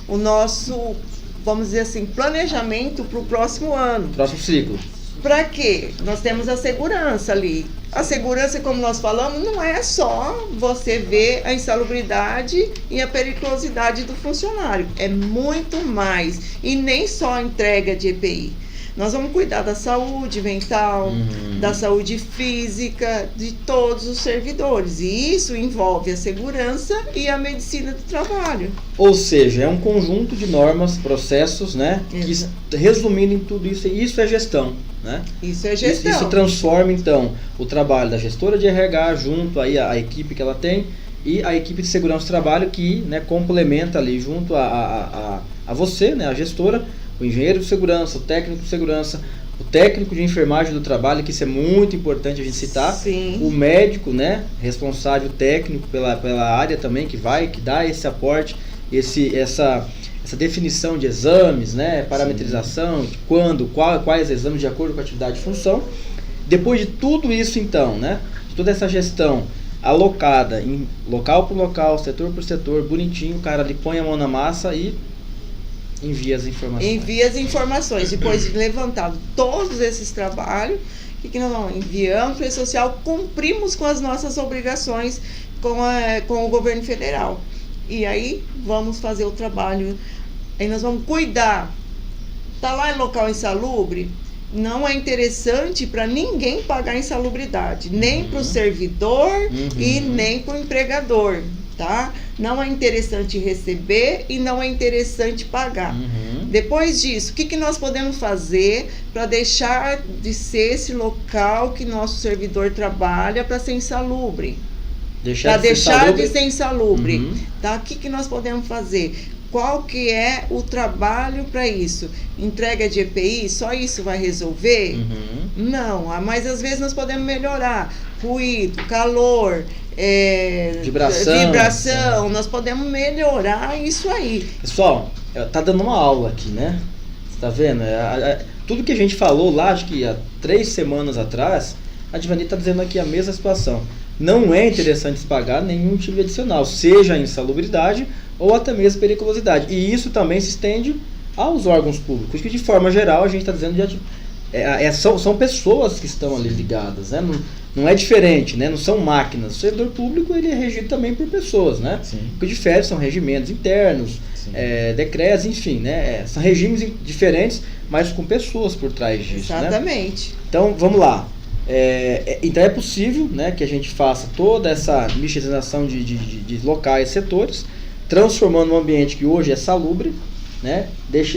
o nosso, vamos dizer assim, planejamento para o próximo ano. Próximo ciclo. Para quê? Nós temos a segurança ali. A segurança, como nós falamos, não é só você ver a insalubridade e a periculosidade do funcionário. É muito mais. E nem só a entrega de EPI. Nós vamos cuidar da saúde mental, da saúde física, de todos os servidores. E isso envolve a segurança e a medicina do trabalho. Ou seja, é um conjunto de normas, processos, né? Que, resumindo em tudo isso, isso é gestão. Né? Isso é gestão. Isso transforma, então, o trabalho da gestora de RH junto aí a equipe que ela tem e a equipe de segurança do trabalho que, né, complementa ali junto a você, né, a gestora, o engenheiro de segurança, o técnico de segurança, o técnico de enfermagem do trabalho, que isso é muito importante a gente citar. Sim. O médico, né, responsável técnico pela área também, que dá esse aporte, essa definição de exames, né, parametrização, de quais exames de acordo com a atividade e função. Depois de tudo isso, então, né, de toda essa gestão alocada em local por local, setor por setor, bonitinho, o cara ali põe a mão na massa e envia as informações. Envia as informações. Depois de levantado todos esses trabalhos, o que nós vamos? Enviamos para a social, cumprimos com as nossas obrigações com o governo federal. E aí vamos fazer o trabalho. Aí nós vamos cuidar. Está lá em local insalubre, não é interessante para ninguém pagar insalubridade, nem para o servidor e nem para o empregador, tá? Não é interessante receber e não é interessante pagar. Depois disso, o que nós podemos fazer para deixar de ser esse local que nosso servidor trabalha para ser insalubre? Para deixar de ser insalubre, tá? O que nós podemos fazer? Qual que é o trabalho para isso? Entrega de EPI, só isso vai resolver? Não, mas às vezes nós podemos melhorar. Ruído, calor, vibração, nós podemos melhorar isso aí. Pessoal, tá dando uma aula aqui, né? Você tá vendo? Tudo que a gente falou lá, acho que há 3 semanas atrás, a Divani tá dizendo aqui a mesma situação. Não é interessante se pagar nenhum tipo adicional, seja a insalubridade ou até mesmo periculosidade. E isso também se estende aos órgãos públicos, que de forma geral a gente está dizendo são pessoas que estão ali ligadas, né? Não é diferente, né? Não são máquinas. O servidor público ele é regido também por pessoas, né? O que difere são regimentos internos, decretos, enfim, né? São regimes diferentes, mas com pessoas por trás disso. Exatamente. Né? Então, vamos lá. Então é possível, né, que a gente faça toda essa mixtização de locais, setores, transformando um ambiente que hoje é salubre, né,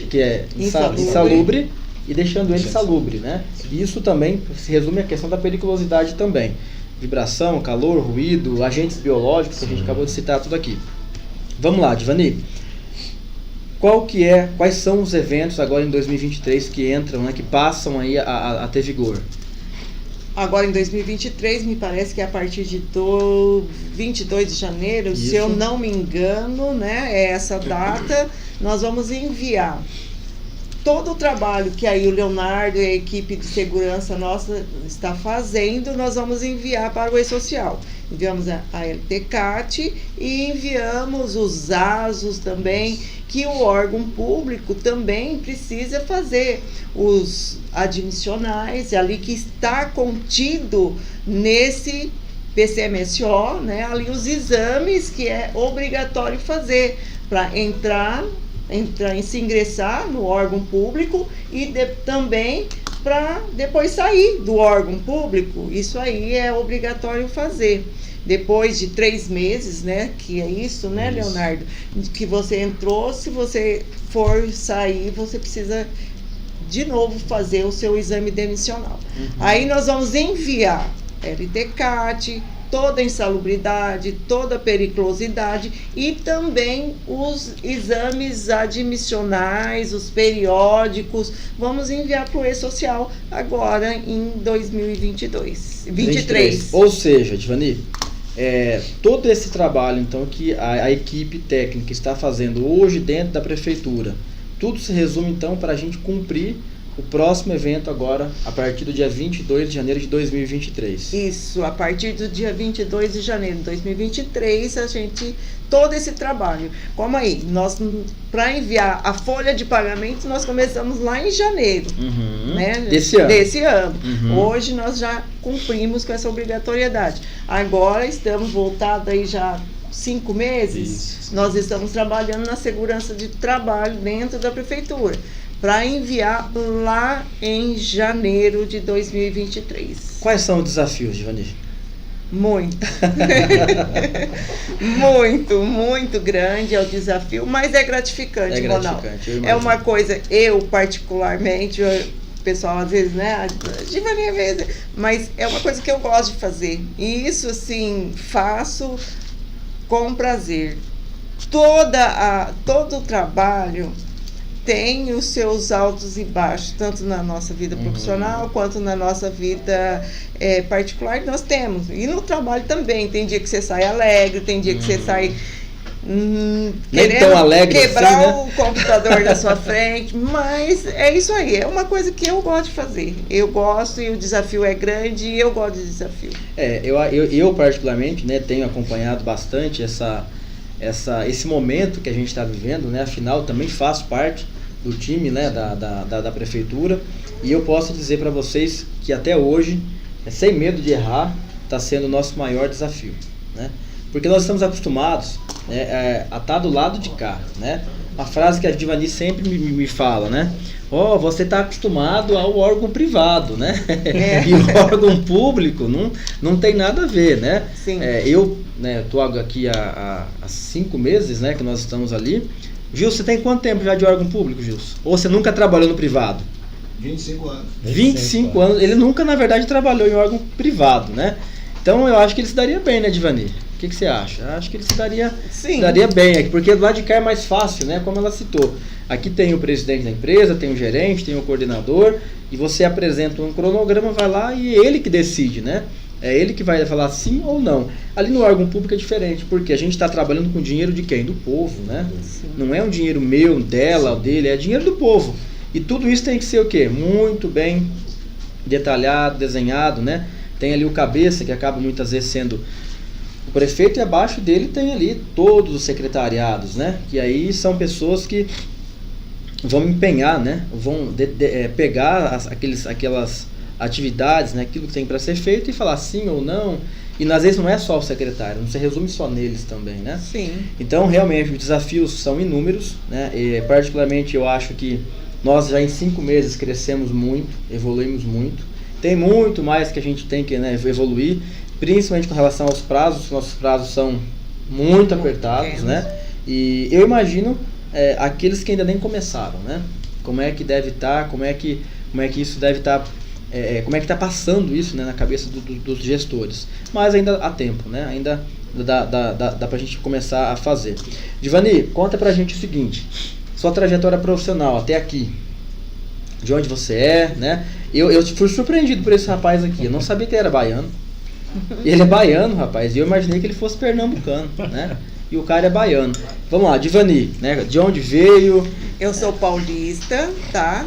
que é insalubre e deixando ele salubre, né? Isso também se resume à questão da periculosidade também. Vibração, calor, ruído, agentes biológicos, que a gente acabou de citar tudo aqui. Vamos lá, Divani. Quais são os eventos agora em 2023 que entram, né, que passam aí a ter vigor? Agora em 2023, me parece que é a partir de 22 de janeiro, se eu não me engano, né, é essa data, nós vamos enviar todo o trabalho que aí o Leonardo e a equipe de segurança nossa está fazendo, nós vamos enviar para o E-Social. Enviamos a LTCAT e enviamos os ASOS também, que o órgão público também precisa fazer, os admissionais, ali que está contido nesse PCMSO, né, ali os exames que é obrigatório fazer para se ingressar no órgão público e também para depois sair do órgão público. Isso aí é obrigatório fazer. Depois de 3 meses, né, que é isso, né, Leonardo, que você entrou, se você for sair, você precisa de novo fazer o seu exame demissional. Aí nós vamos enviar LTCAT, toda a insalubridade, toda a periculosidade e também os exames admissionais, os periódicos, vamos enviar para o E-Social agora em 2023. Ou seja, Divani, todo esse trabalho então que a equipe técnica está fazendo hoje dentro da prefeitura, tudo se resume então para a gente cumprir o próximo evento agora, a partir do dia 22 de janeiro de 2023. Isso, a partir do dia 22 de janeiro de 2023, todo esse trabalho. Como aí, para enviar a folha de pagamento, nós começamos lá em janeiro, né? Desse ano. Hoje nós já cumprimos com essa obrigatoriedade. Agora estamos voltados aí já 5 meses, Isso. Nós estamos trabalhando na segurança de trabalho dentro da prefeitura, para enviar lá em janeiro de 2023. Quais são os desafios, Divani? Muito. muito grande é o desafio, mas é gratificante, Ronaldo. É uma coisa, eu particularmente, o pessoal às vezes, né, Divani mesmo, mas é uma coisa que eu gosto de fazer. E isso, assim, faço com prazer. Todo o trabalho tem os seus altos e baixos, tanto na nossa vida profissional quanto na nossa vida particular, nós temos. E no trabalho também, tem dia que você sai alegre, tem dia que você sai querendo quebrar assim, né? o computador da sua frente, mas é isso aí, é uma coisa que eu gosto de fazer. Eu gosto e o desafio é grande e eu gosto de desafio. Eu particularmente, né, tenho acompanhado bastante esse momento que a gente está vivendo, né? Afinal, também faço parte do time, né, da prefeitura, e eu posso dizer para vocês que até hoje, sem medo de errar, está sendo o nosso maior desafio, né? Porque nós estamos acostumados, né, a estar do lado de cá, né? Uma frase que a Divani sempre me fala, né? Você está acostumado ao órgão privado, né? E o órgão público não tem nada a ver, né? Sim. Eu estou aqui há 5 meses, né, que nós estamos ali. Gilson, você tem quanto tempo já de órgão público, Gilson? Ou você nunca trabalhou no privado? 25 anos. 25 anos. Ele nunca, na verdade, trabalhou em órgão privado, né? Então, eu acho que ele se daria bem, né, Divani? O que você acha? Eu acho que ele se daria bem aqui, porque do lado de cá é mais fácil, né? Como ela citou. Aqui tem o presidente da empresa, tem o gerente, tem o coordenador, e você apresenta um cronograma, vai lá e é ele que decide, né? É ele que vai falar sim ou não. Ali no órgão público é diferente, porque a gente está trabalhando com dinheiro de quem? Do povo, né? Sim. Não é um dinheiro meu, dela, dele, é dinheiro do povo. E tudo isso tem que ser o quê? Muito bem detalhado, desenhado, né? Tem ali o cabeça, que acaba muitas vezes sendo o prefeito, e abaixo dele tem ali todos os secretariados, né? Que aí são pessoas que vão empenhar, né? Vão pegar aquelas atividades, né? Aquilo que tem para ser feito e falar sim ou não. E às vezes não é só o secretário, não se resume só neles também, né? Sim. Então, realmente, os desafios são inúmeros, né? E, particularmente, eu acho que nós já em 5 meses crescemos muito, evoluímos muito. Tem muito mais que a gente tem que, né, evoluir, principalmente com relação aos prazos. Nossos prazos são muito apertados, né? E eu imagino aqueles que ainda nem começaram, né? Como é que deve estar, como é que isso deve estar, como é que está passando isso, né, na cabeça dos gestores. Mas ainda há tempo, né? Ainda dá pra gente começar a fazer. Divani, conta pra gente o seguinte: sua trajetória profissional até aqui, de onde você é, né? Eu fui surpreendido por esse rapaz aqui, eu não sabia que ele era baiano. Ele é baiano, rapaz, e eu imaginei que ele fosse pernambucano, né? E o cara é baiano. Vamos lá, Divani, né? De onde veio? Eu sou paulista, tá?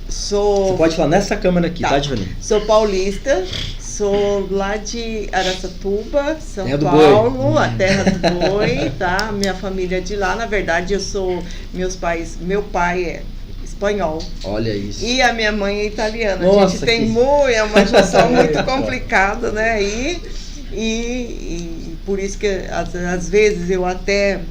Você pode falar nessa câmera aqui, tá, Divani? Sou paulista, sou lá de Araçatuba, São Terra do Paulo, Boi. a terra do boi, tá? Minha família é de lá, na verdade meu pai é espanhol. Olha isso. E a minha mãe é italiana. Nossa, a gente tem é uma junção muito complicada, né? E por isso que às vezes eu até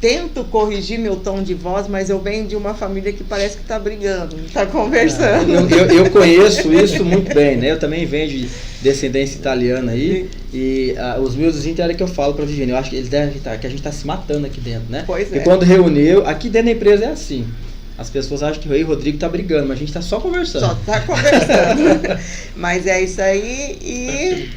tento corrigir meu tom de voz, mas eu venho de uma família que parece que está brigando, está conversando. Eu conheço isso muito bem, né? Eu também venho de descendência italiana aí, e os meus vizinhos tem hora que eu falo para a Virgínia, eu acho que eles devem estar, que a gente está se matando aqui dentro, né? Pois e quando reuniu, aqui dentro da empresa é assim. As pessoas acham que eu e o Rodrigo tá brigando, mas a gente tá só conversando. Só tá conversando. Mas é isso aí. E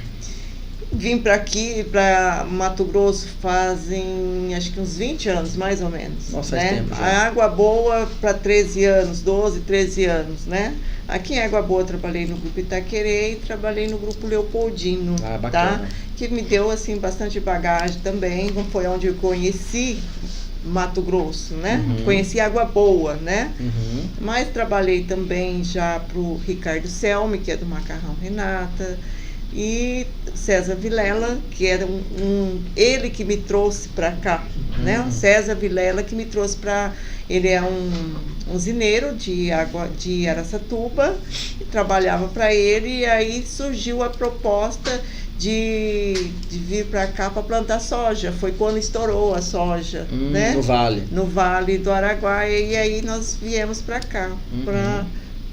vim para aqui, para Mato Grosso, fazem acho que uns 20 anos, mais ou menos. Nossa, né? faz tempo já. A Água Boa para 13 anos, 12, 13 anos, né? Aqui em Água Boa trabalhei no Grupo Itaquerê e trabalhei no Grupo Leopoldino, bacana. tá? Que me deu assim bastante bagagem também. Foi onde eu conheci Mato Grosso, né? Uhum. Conheci Água Boa, né? Uhum. Mas trabalhei também já pro Ricardo Selmi, que é do Macarrão Renata, e César Vilela, que era ele que me trouxe para cá, né? O César Vilela que me trouxe para... Ele é um usineiro de Araçatuba, trabalhava para ele, e aí surgiu a proposta de vir para cá para plantar soja. Foi quando estourou a soja, né? No Vale. No Vale do Araguaia, e aí nós viemos para cá,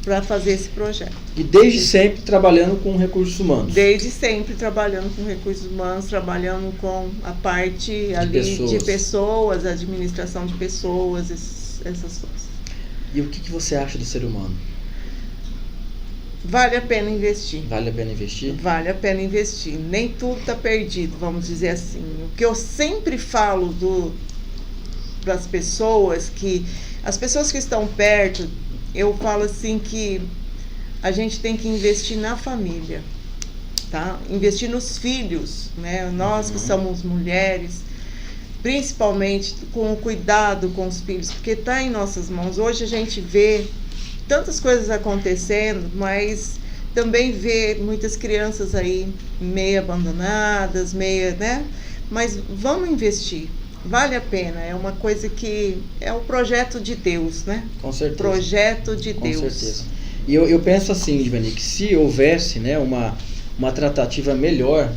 para fazer esse projeto. E desde sempre trabalhando com recursos humanos? Desde sempre trabalhando com recursos humanos, trabalhando com a parte ali de pessoas, administração de pessoas, essas coisas. E o que você acha do ser humano? Vale a pena investir. Vale a pena investir? Vale a pena investir. Nem tudo está perdido, vamos dizer assim. O que eu sempre falo para as pessoas, as pessoas que estão perto, eu falo assim que a gente tem que investir na família, tá? Investir nos filhos, né? Nós que somos mulheres, principalmente com o cuidado com os filhos, porque está em nossas mãos. Hoje a gente vê tantas coisas acontecendo, mas também vê muitas crianças aí meio abandonadas, né? Mas vamos investir, vale a pena, é uma coisa que é o projeto de Deus, né? Com certeza. Projeto de Deus. Com certeza. E eu penso assim, Divani, que se houvesse, né, uma tratativa melhor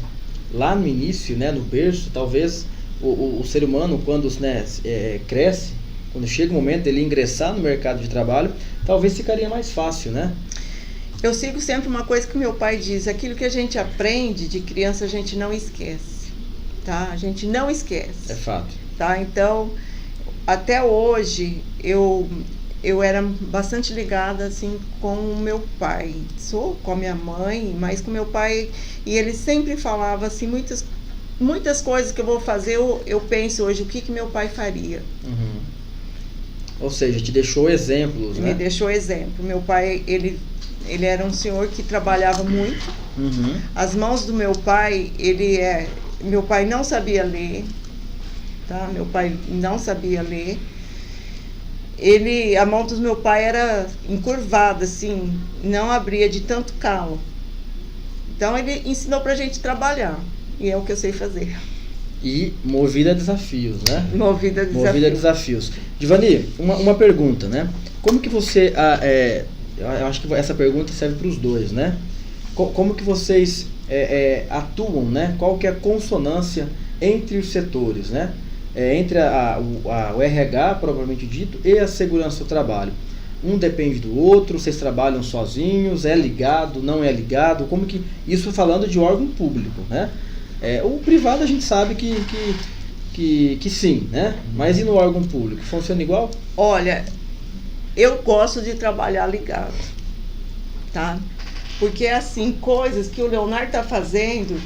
lá no início, né, no berço, talvez o ser humano, quando cresce, quando chega o momento dele ingressar no mercado de trabalho, talvez ficaria mais fácil, né? Eu sigo sempre uma coisa que meu pai diz: aquilo que a gente aprende de criança a gente não esquece, tá? A gente não esquece. É fato. Tá? Então, até hoje, eu era bastante ligada assim com o meu pai. Sou com a minha mãe, mas com meu pai, e ele sempre falava assim, muitas coisas que eu vou fazer, eu penso hoje, o que meu pai faria. Uhum. Ou seja, te deixou exemplos, né? Me deixou exemplo. Meu pai, ele era um senhor que trabalhava muito. Uhum. As mãos do meu pai, meu pai não sabia ler, tá? Meu pai não sabia ler. A mão do meu pai era encurvada, assim, não abria de tanto calo. Então ele ensinou pra gente trabalhar, e é o que eu sei fazer. E movida a desafios, né? Movida a desafios. Movida a desafios. Divani, uma pergunta, né? Como que você... eu acho que essa pergunta serve para os dois, né? Como que vocês atuam, né? Qual que é a consonância entre os setores, né? Entre o RH, propriamente dito, e a segurança do trabalho. Um depende do outro, vocês trabalham sozinhos, é ligado, não é ligado? Como que... Isso falando de órgão público, né? O privado a gente sabe que sim, né? Mas e no órgão público? Funciona igual? Olha, eu gosto de trabalhar ligado, tá? Porque assim, coisas que o Leonardo tá fazendo...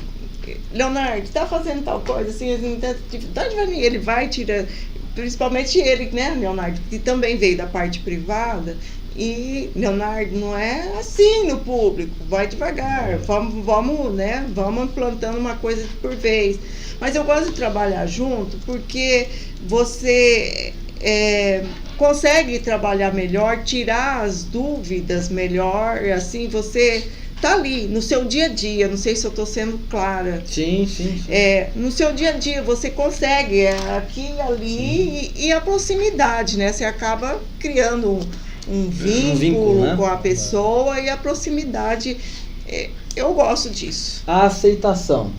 Leonardo, tá fazendo tal coisa, assim, ele vai tirar... Principalmente ele, né, Leonardo, que também veio da parte privada... E, Leonardo, não é assim no público, vai devagar, vamos implantando uma coisa por vez. Mas eu gosto de trabalhar junto porque você consegue trabalhar melhor, tirar as dúvidas melhor, assim, você tá ali no seu dia a dia, não sei se eu estou sendo clara. Sim. No seu dia a dia você consegue aqui e ali e a proximidade, né? Você acaba criando um vínculo, né, com a pessoa, e a proximidade, eu gosto disso. A aceitação.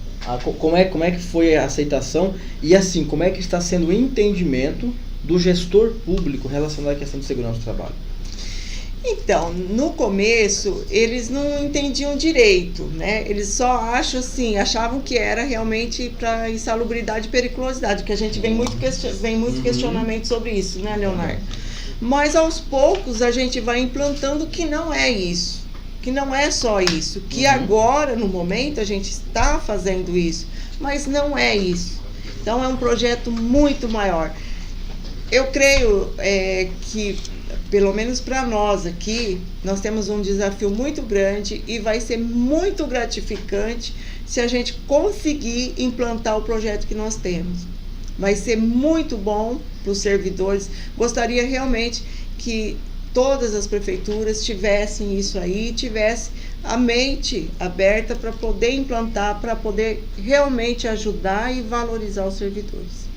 Como é que foi a aceitação e assim, como é que está sendo o entendimento do gestor público relacionado à questão de segurança do trabalho? Então, no começo, eles não entendiam direito, né? Eles só achavam que era realmente para insalubridade e periculosidade, que a gente vem muito questionamento sobre isso, né, Leonardo? Mas aos poucos a gente vai implantando que não é isso, que não é só isso, que agora, no momento, a gente está fazendo isso, mas não é isso. Então, é um projeto muito maior. Eu creio que, pelo menos para nós aqui, nós temos um desafio muito grande e vai ser muito gratificante se a gente conseguir implantar o projeto que nós temos. Vai ser muito bom para os servidores. Gostaria realmente que todas as prefeituras tivessem isso aí, tivessem a mente aberta para poder implantar, para poder realmente ajudar e valorizar os servidores.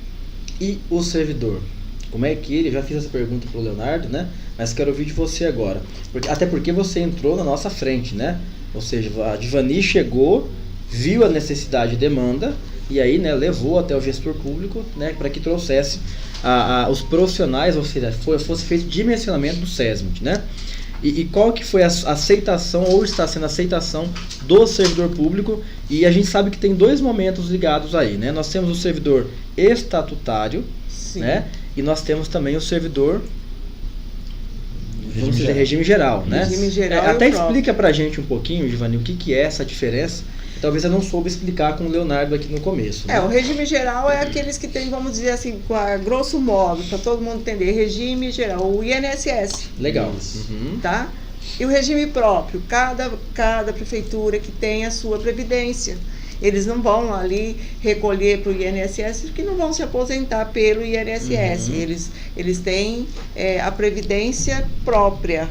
E o servidor? Como é que ele, já fiz essa pergunta para o Leonardo, né? Mas quero ouvir de você agora. Até porque você entrou na nossa frente, né? Ou seja, a Divani chegou, viu a necessidade e demanda, e aí, né, levou até o gestor público, né, para que trouxesse os profissionais, ou seja, fosse feito dimensionamento do SESMIT, né? E qual que foi a aceitação, ou está sendo a aceitação do servidor público? E a gente sabe que tem dois momentos ligados aí, né? Nós temos o servidor estatutário, Sim. né? E nós temos também o servidor, vamos dizer, regime geral, né? Regime geral até explica pra gente um pouquinho, Divani, o que é essa diferença. Talvez eu não soube explicar com o Leonardo aqui no começo. Né? O regime geral é aqueles que tem, vamos dizer assim, grosso modo, para todo mundo entender, regime geral, o INSS. Legal. Tá? E o regime próprio, cada prefeitura que tem a sua previdência. Eles não vão ali recolher para o INSS, porque não vão se aposentar pelo INSS. Eles têm a previdência própria,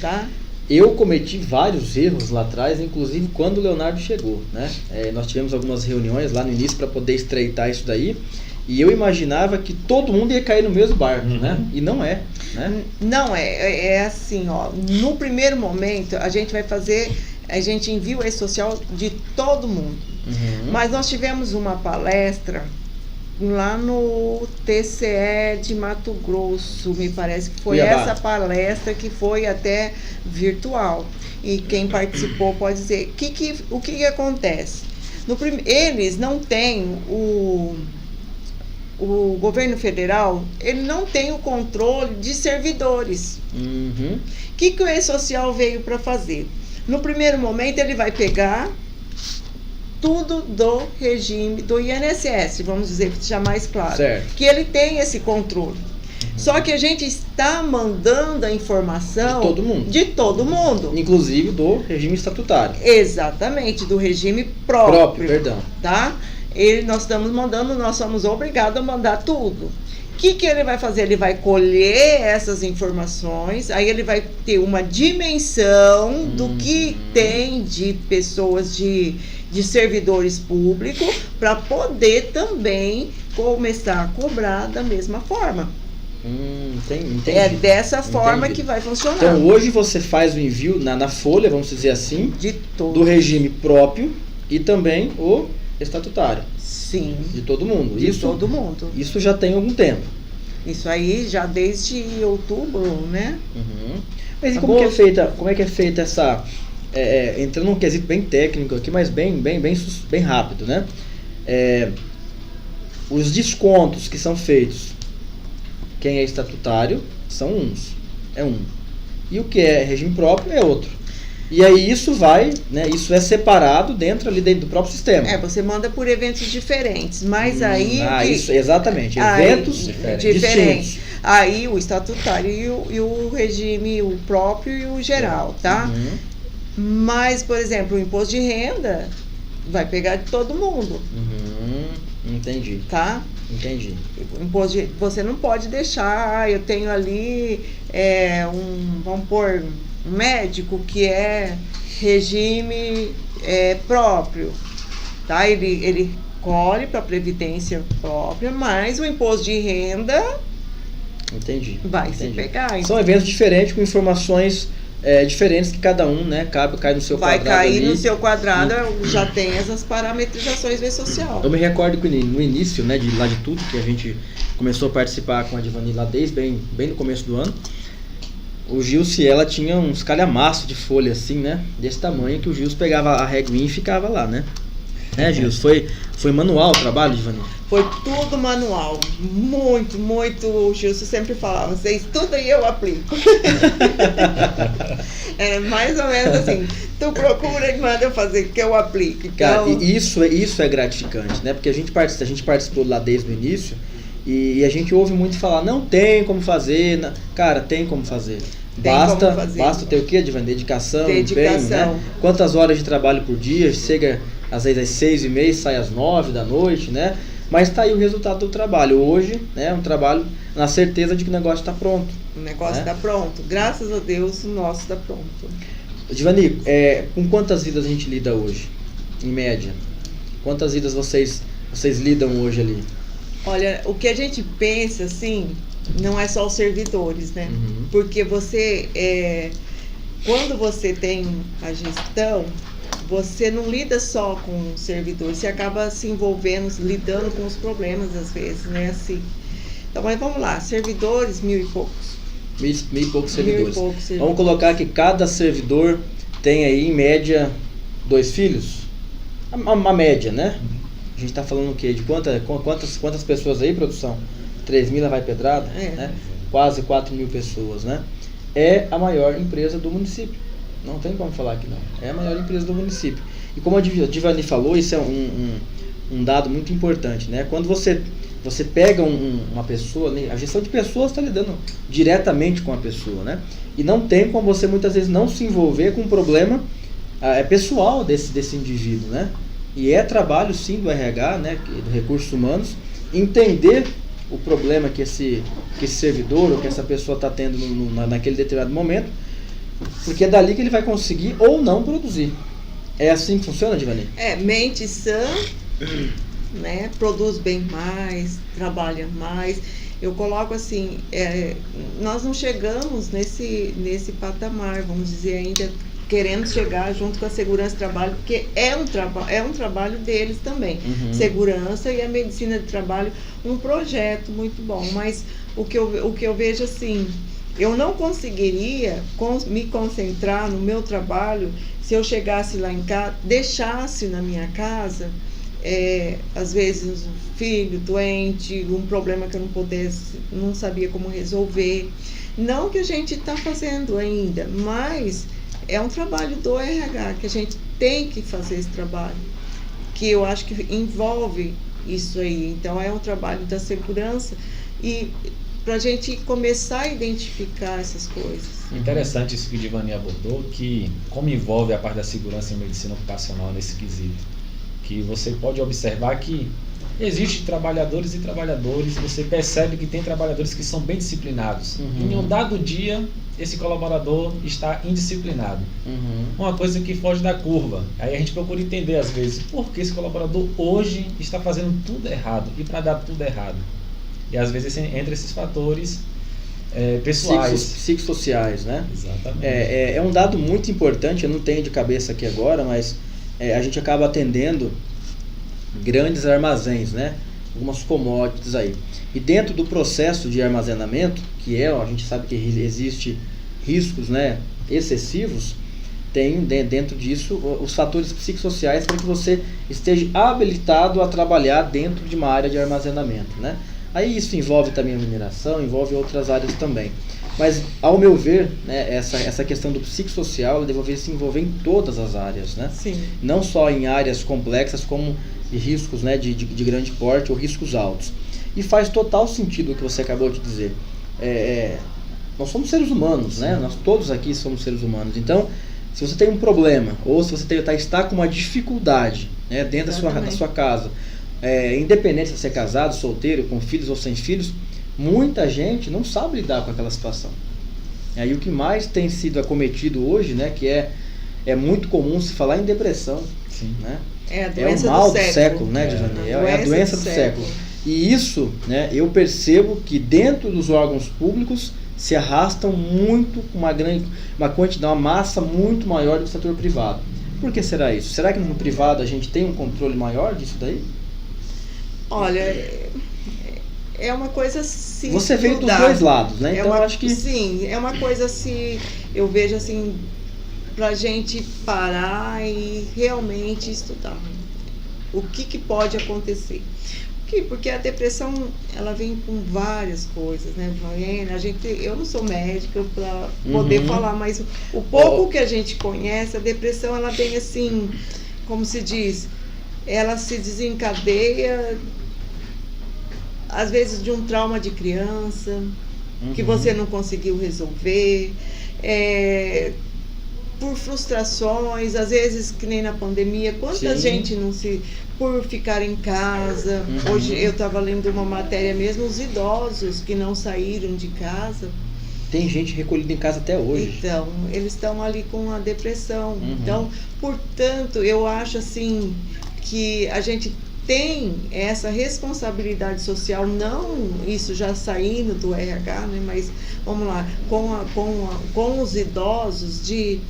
tá? Eu cometi vários erros lá atrás, inclusive quando o Leonardo chegou, né? Nós tivemos algumas reuniões lá no início para poder estreitar isso daí, e eu imaginava que todo mundo ia cair no mesmo barco, né? E não é, né? Não é assim, ó. No primeiro momento, a gente envia o e-social de todo mundo. Mas nós tivemos uma palestra lá no TCE de Mato Grosso, me parece que foi Cuiabá. essa palestra que foi até virtual. E quem participou pode dizer, o que acontece? Eles não têm o governo federal, ele não tem o controle de servidores. O que o e-social veio para fazer? No primeiro momento, ele vai pegar tudo do regime do INSS, vamos dizer, que seja mais claro. Certo. Que ele tem esse controle. Só que a gente está mandando a informação de todo mundo. Inclusive do regime estatutário. Exatamente, do regime próprio. Perdão. Tá? Nós estamos mandando, nós somos obrigados a mandar tudo. O que ele vai fazer? Ele vai colher essas informações, aí ele vai ter uma dimensão do que tem de pessoas, de servidores públicos, para poder também começar a cobrar da mesma forma. Entendi. É dessa forma que vai funcionar. Então hoje você faz o envio na folha, vamos dizer assim, do regime próprio e também o estatutário. Sim. De todo mundo. Todo mundo. Isso já tem algum tempo. Isso aí já desde outubro, né? Mas e como é que é feita essa... entrando num quesito bem técnico aqui, mas bem rápido, né? Os descontos que são feitos, quem é estatutário são uns, e o que é regime próprio é outro. E aí isso vai, né? Isso é separado dentro do próprio sistema. Você manda por eventos diferentes, mas aí... isso, exatamente, eventos diferentes. Aí o estatutário e o regime, o próprio e o geral, tá? Mas, por exemplo, o imposto de renda vai pegar de todo mundo. Entendi. Tá? Entendi. Você não pode deixar, eu tenho ali vamos pôr, um médico que é regime próprio, tá? Ele colhe para a previdência própria, mas o imposto de renda Entendi. vai se pegar. São eventos diferentes com informações diferentes que cada um, né, cai no seu Vai quadrado cair ali. no seu quadrado, já tem essas parametrizações do social. Eu me recordo que no início, né, de tudo, que a gente começou a participar com a Divani lá desde bem no começo do ano, o Gilson, ela tinha uns calhamaços de folha assim, né, desse tamanho, que o Gilson pegava a reguinha e ficava lá, né? Gilson, foi manual o trabalho, Divani? Foi tudo manual, muito, o Gilson sempre falava, você estuda e eu aplico. É mais ou menos assim, tu procura e manda eu fazer, que eu aplico. Então... Cara, e isso é gratificante, né? Porque a gente participou lá desde o início e a gente ouve muito falar, não tem como fazer. Cara, tem como fazer. Basta ter o quê, Divani? Dedicação, empenho, né? Quantas horas de trabalho por dia? Chega às vezes às 6h30, sai às 9 da noite, né? Mas tá aí o resultado do trabalho. Hoje, né, um trabalho na certeza de que o negócio está pronto. O negócio está pronto. Graças a Deus, o nosso está pronto. Divani, com quantas vidas a gente lida hoje, em média? Quantas vidas vocês lidam hoje ali? Olha, o que a gente pensa, assim, não é só os servidores, né? Uhum. Porque quando você tem a gestão, você não lida só com o servidor, você acaba se envolvendo, lidando com os problemas às vezes, né? Assim. Então, mas vamos lá, servidores, 1.000 e poucos. 1.000 e poucos servidores. 1.000 e poucos servidores. Vamos colocar que cada servidor tem aí, em média, 2 filhos? Uma média, né? A gente está falando o quê? De quantas pessoas aí, produção? 3.000 vai pedrada? Né? Quase 4.000 pessoas, né? É a maior empresa do município. Não tem como falar que não. É a maior empresa do município. E como a Divani falou, isso é um dado muito importante, né? Quando você pega uma pessoa, né? A gestão de pessoas está lidando diretamente com a pessoa, né? E não tem como você muitas vezes não se envolver com um problema pessoal desse indivíduo, né? E é trabalho sim do RH, né? Do Recursos Humanos, entender o problema que esse servidor ou que essa pessoa está tendo naquele determinado momento, porque é dali que ele vai conseguir ou não produzir. É assim que funciona, Divani? Mente sã, né? Produz bem mais, trabalha mais. Eu coloco assim, nós não chegamos nesse patamar, vamos dizer, ainda queremos chegar junto com a segurança do trabalho, porque é um trabalho deles também. Uhum. Segurança e a medicina de trabalho, um projeto muito bom, mas o que eu vejo assim, eu não conseguiria me concentrar no meu trabalho se eu chegasse lá em casa, deixasse na minha casa, às vezes um filho doente, um problema que eu não sabia como resolver. Não que a gente está fazendo ainda, mas é um trabalho do RH, que a gente tem que fazer esse trabalho, que eu acho que envolve isso aí. Então é um trabalho da segurança e para a gente começar a identificar essas coisas. Interessante isso que o Divani abordou, que como envolve a parte da segurança em medicina ocupacional nesse quesito, que você pode observar que existem trabalhadores e trabalhadores, você percebe que tem trabalhadores que são bem disciplinados. Uhum. Em um dado dia, esse colaborador está indisciplinado. Uhum. Uma coisa que foge da curva. Aí a gente procura entender às vezes por que esse colaborador hoje está fazendo tudo errado e para dar tudo errado. E às vezes entra esses fatores pessoais. Psicossociais, né? Exatamente. É um dado muito importante, eu não tenho de cabeça aqui agora, mas a gente acaba atendendo grandes armazéns, né? Algumas commodities aí. E dentro do processo de armazenamento, que a gente sabe que existe riscos, né, excessivos, tem dentro disso os fatores psicossociais para que você esteja habilitado a trabalhar dentro de uma área de armazenamento, né? Aí isso envolve também a mineração, envolve outras áreas também. Mas, ao meu ver, né, essa questão do psicossocial deve se envolver em todas as áreas, né? Sim. Não só em áreas complexas como riscos, né, de grande porte ou riscos altos. E faz total sentido o que você acabou de dizer. Nós somos seres humanos, né? Nós todos aqui somos seres humanos. Então, se você tem um problema ou se você está com uma dificuldade, né, dentro da sua casa, independente se você é casado, solteiro, com filhos ou sem filhos, muita gente não sabe lidar com aquela situação. E o que mais tem sido acometido hoje, né, que é muito comum se falar em depressão. Sim. Né? É a doença o mal do século, né, Divani? É a doença do século. E isso, né, eu percebo que dentro dos órgãos públicos se arrastam muito com uma quantidade, uma massa muito maior do que o setor privado. Por que será isso? Será que no privado a gente tem um controle maior disso daí? Olha, é uma coisa assim. Você veio dos dois lados, né? Então eu acho que sim, é uma coisa assim, eu vejo assim, pra gente parar e realmente estudar o que pode acontecer. Porque a depressão, ela vem com várias coisas, né? Eu não sou médica para poder falar, mas o pouco que a gente conhece, a depressão, ela vem assim, como se diz, ela se desencadeia, às vezes, de um trauma de criança, que você não conseguiu resolver, por frustrações, às vezes, que nem na pandemia, quanta gente não se... por ficar em casa. Hoje eu estava lendo uma matéria mesmo, os idosos que não saíram de casa. Tem gente recolhida em casa até hoje. Então, eles estão ali com a depressão. Então, portanto, eu acho assim que a gente tem essa responsabilidade social, não isso já saindo do RH, né, mas vamos lá, com os idosos de...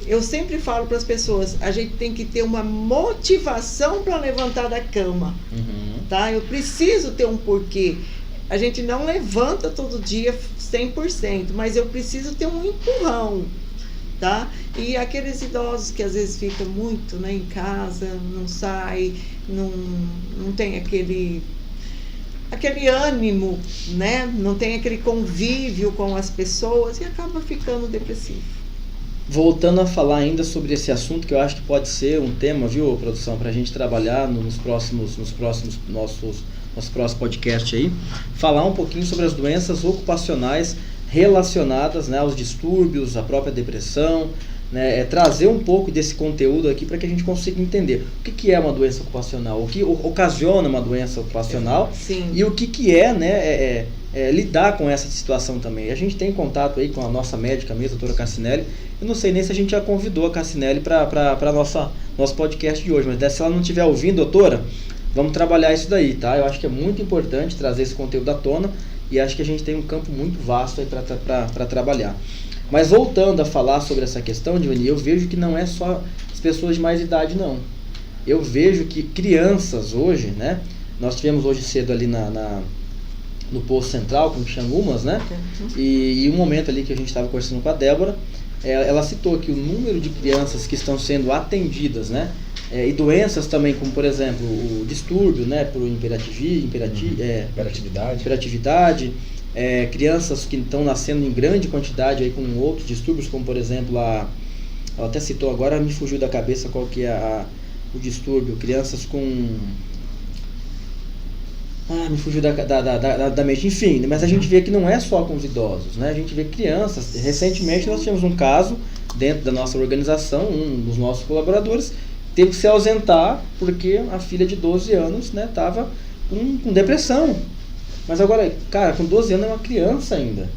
Eu sempre falo para as pessoas, a gente tem que ter uma motivação para levantar da cama, tá? Eu preciso ter um porquê. A gente não levanta todo dia 100%, mas eu preciso ter um empurrão, tá? E aqueles idosos que às vezes ficam muito, né, em casa, não sai, não tem aquele ânimo, né? Não tem aquele convívio com as pessoas e acaba ficando depressivo. Voltando a falar ainda sobre esse assunto, que eu acho que pode ser um tema, viu, produção, para a gente trabalhar nos próximos nosso próximo podcast aí, falar um pouquinho sobre as doenças ocupacionais relacionadas, né, aos distúrbios, à própria depressão, né, trazer um pouco desse conteúdo aqui para que a gente consiga entender o que é uma doença ocupacional, o que ocasiona uma doença ocupacional. Sim. E o que é, né, lidar com essa situação também. A gente tem contato aí com a nossa médica mesmo, a doutora Cassinelli. Eu não sei nem se a gente já convidou a Cassinelli para nosso podcast de hoje, mas se ela não estiver ouvindo, doutora, vamos trabalhar isso daí, tá? Eu acho que é muito importante trazer esse conteúdo à tona e acho que a gente tem um campo muito vasto aí para trabalhar. Mas voltando a falar sobre essa questão, Divani, eu vejo que não é só as pessoas de mais idade, não. Eu vejo que crianças hoje, né? Nós tivemos hoje cedo ali no Poço Central com Xangumas, né? E um momento ali que a gente estava conversando com a Débora, ela citou que o número de crianças que estão sendo atendidas, né? E doenças também, como por exemplo o distúrbio, né? Por hiperatividade, crianças que estão nascendo em grande quantidade aí com outros distúrbios, como por exemplo ela até citou agora, me fugiu da cabeça qual que é o distúrbio, crianças com... me fugiu da mente, enfim, mas a gente vê que não é só com os idosos, né? A gente vê crianças. Recentemente nós tivemos um caso dentro da nossa organização, um dos nossos colaboradores teve que se ausentar porque a filha de 12 anos, né, estava com depressão. Mas agora, cara, com 12 anos é uma criança ainda.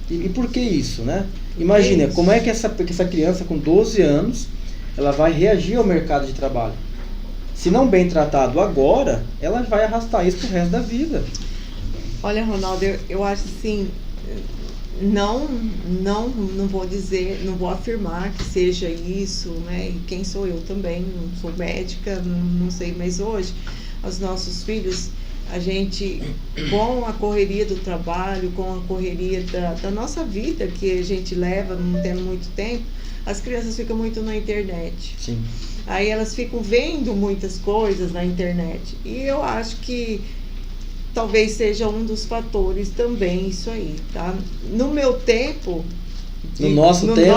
E por que isso, né? Imagina, como é que essa criança com 12 anos ela vai reagir ao mercado de trabalho? Se não bem tratado agora, ela vai arrastar isso pro resto da vida. Olha, Ronaldo, eu acho assim, não vou dizer, não vou afirmar que seja isso, né? E quem sou eu também, não sou médica, não sei, mas hoje, os nossos filhos, a gente, com a correria do trabalho, com a correria da nossa vida que a gente leva, não tendo muito tempo, as crianças ficam muito na internet. Sim. Aí elas ficam vendo muitas coisas na internet. E eu acho que talvez seja um dos fatores também isso aí, tá? No meu tempo... No nosso tempo,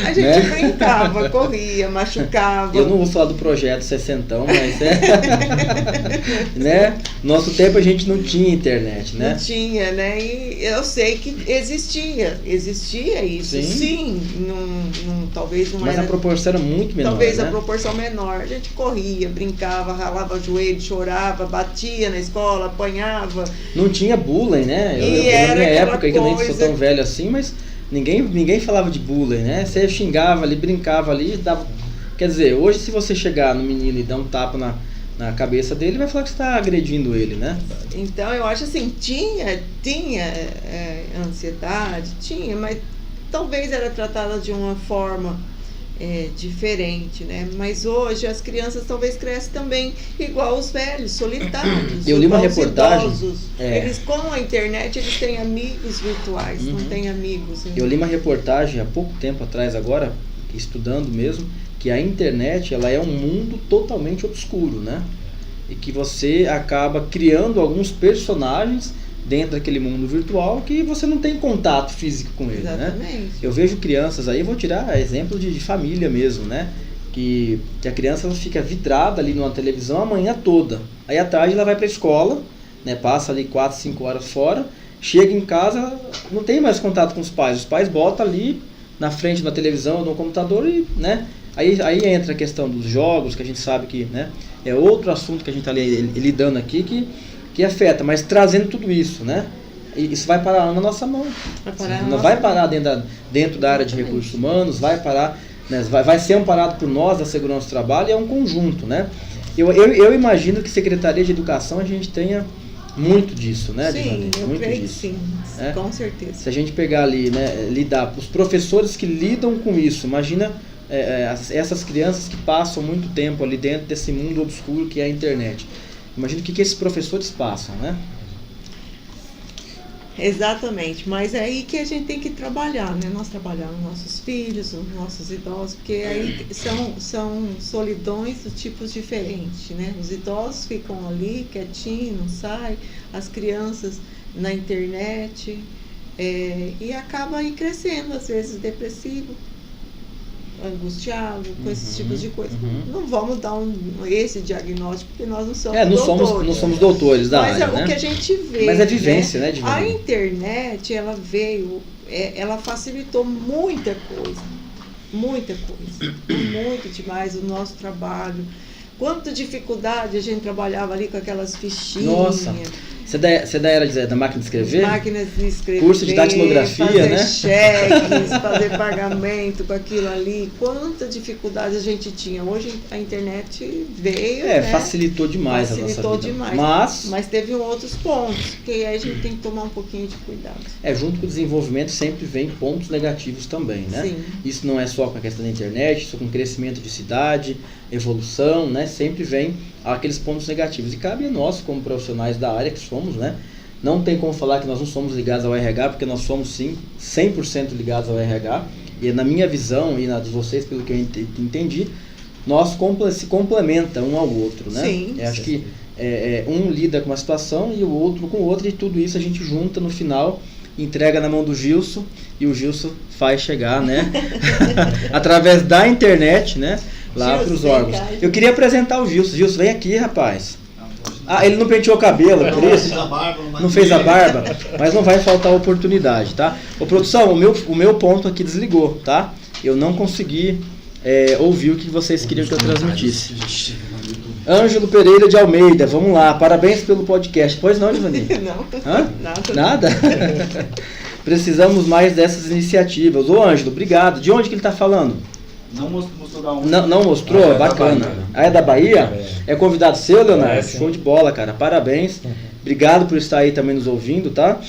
a gente brincava, corria, machucava. Eu não vou falar do projeto 60, mas né? Nosso tempo a gente não tinha internet, né? Não tinha, né? E eu sei que existia isso, sim talvez não mas era... a proporção era muito menor, talvez, né? A né? proporção menor. A gente corria, brincava, ralava o joelho, chorava, batia na escola, apanhava. Não tinha bullying, né? Na minha época, que eu nem sou tão velho assim, mas ninguém falava de bullying, né? Você xingava ali, brincava ali, dava... Quer dizer, hoje se você chegar no menino e dar um tapa na cabeça dele, vai falar que você está agredindo ele, né? Então, eu acho assim, tinha ansiedade, mas talvez era tratada de uma forma diferente, né? Mas hoje as crianças talvez crescem também igual os velhos, solitários. Eu li uma igual os reportagem. idosos. Eles, com a internet, eles têm amigos virtuais, não têm amigos. Né? Eu li uma reportagem há pouco tempo atrás agora, estudando mesmo, que a internet ela é um mundo totalmente obscuro, né? E que você acaba criando alguns personagens dentro daquele mundo virtual que você não tem contato físico com ele, Exatamente. né? Eu vejo crianças aí, vou tirar exemplo de família mesmo, né? Que a criança ela fica vidrada ali numa televisão a manhã toda. Aí à tarde ela vai para a escola, né? Passa ali 4, 5 horas fora, chega em casa, não tem mais contato com os pais botam ali na frente da televisão ou no computador e, né? Aí entra a questão dos jogos, que a gente sabe que, né, é outro assunto que a gente está lidando aqui, que afeta, mas trazendo tudo isso, né? Isso vai parar na nossa mão. Vai parar dentro da área de recursos humanos, vai parar, né, vai ser amparado por nós da segurança do trabalho, é um conjunto, né? Eu imagino que Secretaria de Educação a gente tenha muito disso, né? Sim, eu muito creio disso, que sim, né? Com certeza. Se a gente pegar ali, né, lidar, os professores que lidam com isso, imagina essas crianças que passam muito tempo ali dentro desse mundo obscuro que é a internet. Imagina o que esses professores passam, né? Exatamente, mas é aí que a gente tem que trabalhar, né? Nós trabalhamos nossos filhos, os nossos idosos, porque aí são solidões de tipos diferentes, né? Os idosos ficam ali quietinhos, não saem, as crianças na internet, e acaba aí crescendo, às vezes depressivo, angustiado, com esses tipos de coisa. Não vamos dar esse diagnóstico, porque nós não somos doutores. Não somos doutores da área, área, né? O que a gente vê. Mas é vivência, né? A internet, ela veio, ela facilitou muita coisa. Muito demais o nosso trabalho. Quanta dificuldade a gente trabalhava ali com aquelas fichinhas. Nossa! Você é da era da máquina de escrever? Máquinas de escrever. Curso de datilografia, fazer né? cheques, fazer pagamento com aquilo ali. Quanta dificuldade a gente tinha. Hoje a internet veio, né? Facilitou demais a nossa vida. Demais. Mas teve outros pontos, que aí a gente tem que tomar um pouquinho de cuidado. Junto com o desenvolvimento sempre vem pontos negativos também, né? Sim. Isso não é só com a questão da internet, isso com crescimento de cidade, evolução, né? Sempre vem aqueles pontos negativos. E cabe a nós, como profissionais da área que somos, né? Não tem como falar que nós não somos ligados ao RH, porque nós somos sim 100% ligados ao RH. E na minha visão e na de vocês, pelo que eu entendi, nós se complementa um ao outro, né? Sim. Acho que um lida com uma situação e o outro com outra, e tudo isso a gente junta no final, entrega na mão do Gilson, e o Gilson faz chegar, né? Através da internet, né? Lá para os órgãos. Eu queria apresentar o Gilson. Gilson, vem aqui, rapaz. Ele não penteou o cabelo, por isso? Não fez a barba, mas não vai faltar oportunidade, tá? Ô, produção, o meu ponto aqui desligou, tá? Eu não consegui ouvir o que vocês queriam que eu transmitisse. Ângelo Pereira de Almeida, vamos lá, parabéns pelo podcast. Pois não, Giovanni? Não. Hã? Nada? Precisamos mais dessas iniciativas. Ô, Ângelo, obrigado. De onde que ele está falando? Não mostrou da onde. Não mostrou? Bacana. É da Bahia? É convidado seu, Leonardo? Show de bola, cara. Parabéns. Obrigado por estar aí também nos ouvindo, tá?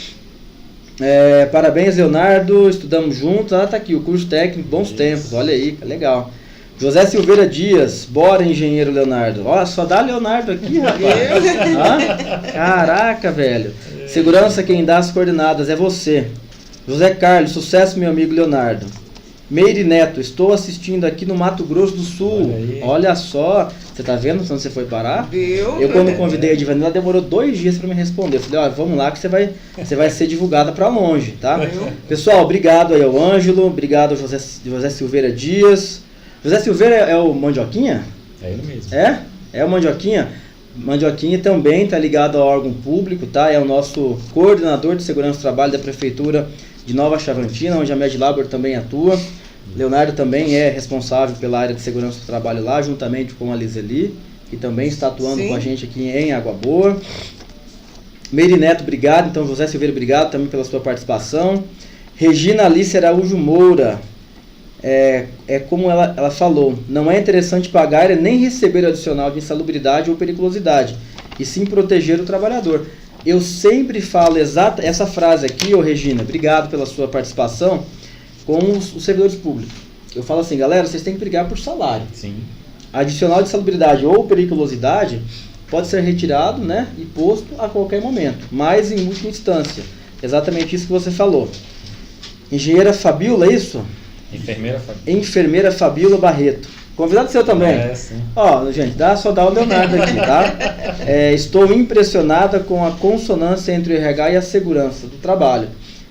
Parabéns, Leonardo. Estudamos juntos. Tá aqui, o curso técnico, bons tempos. Olha aí, legal. José Silveira Dias, bora, engenheiro Leonardo. Ó, só dá Leonardo aqui, rapaz. Caraca, velho. Segurança, quem dá as coordenadas é você. José Carlos, sucesso, meu amigo Leonardo. Meire Neto, estou assistindo aqui no Mato Grosso do Sul. Olha só, você tá vendo onde você foi parar? Viu? Eu, quando convidei a Divani, ela demorou 2 dias para me responder. Eu falei, vamos lá que você vai ser divulgada para longe, tá? Pessoal, obrigado aí ao Ângelo, obrigado ao José Silveira Dias. José Silveira é o Mandioquinha? É ele mesmo. É o Mandioquinha? Mandioquinha também está ligado ao órgão público, tá? É o nosso coordenador de segurança do trabalho da Prefeitura de Nova Chavantina, onde a Medlabor também atua. Leonardo também é responsável pela área de segurança do trabalho lá, juntamente com a Liseli, que também está atuando com a gente aqui em Água Boa. Meire Neto, obrigado. Então, José Silveira, obrigado também pela sua participação. Regina Alice Araújo Moura. como ela falou, não é interessante pagar e nem receber adicional de insalubridade ou periculosidade, e sim proteger o trabalhador. Eu sempre falo essa frase aqui, Regina, obrigado pela sua participação, com os servidores públicos. Eu falo assim, galera, vocês têm que brigar por salário. Sim. Adicional de insalubridade ou periculosidade pode ser retirado, né, e posto a qualquer momento, mas em última instância. Exatamente isso que você falou. Engenheira Fabiola, é isso? Enfermeira Fabiola Barreto. Convidado seu também. Sim. Gente, só dá o Leonardo aqui, tá? Estou impressionada com a consonância entre o RH e a segurança do trabalho.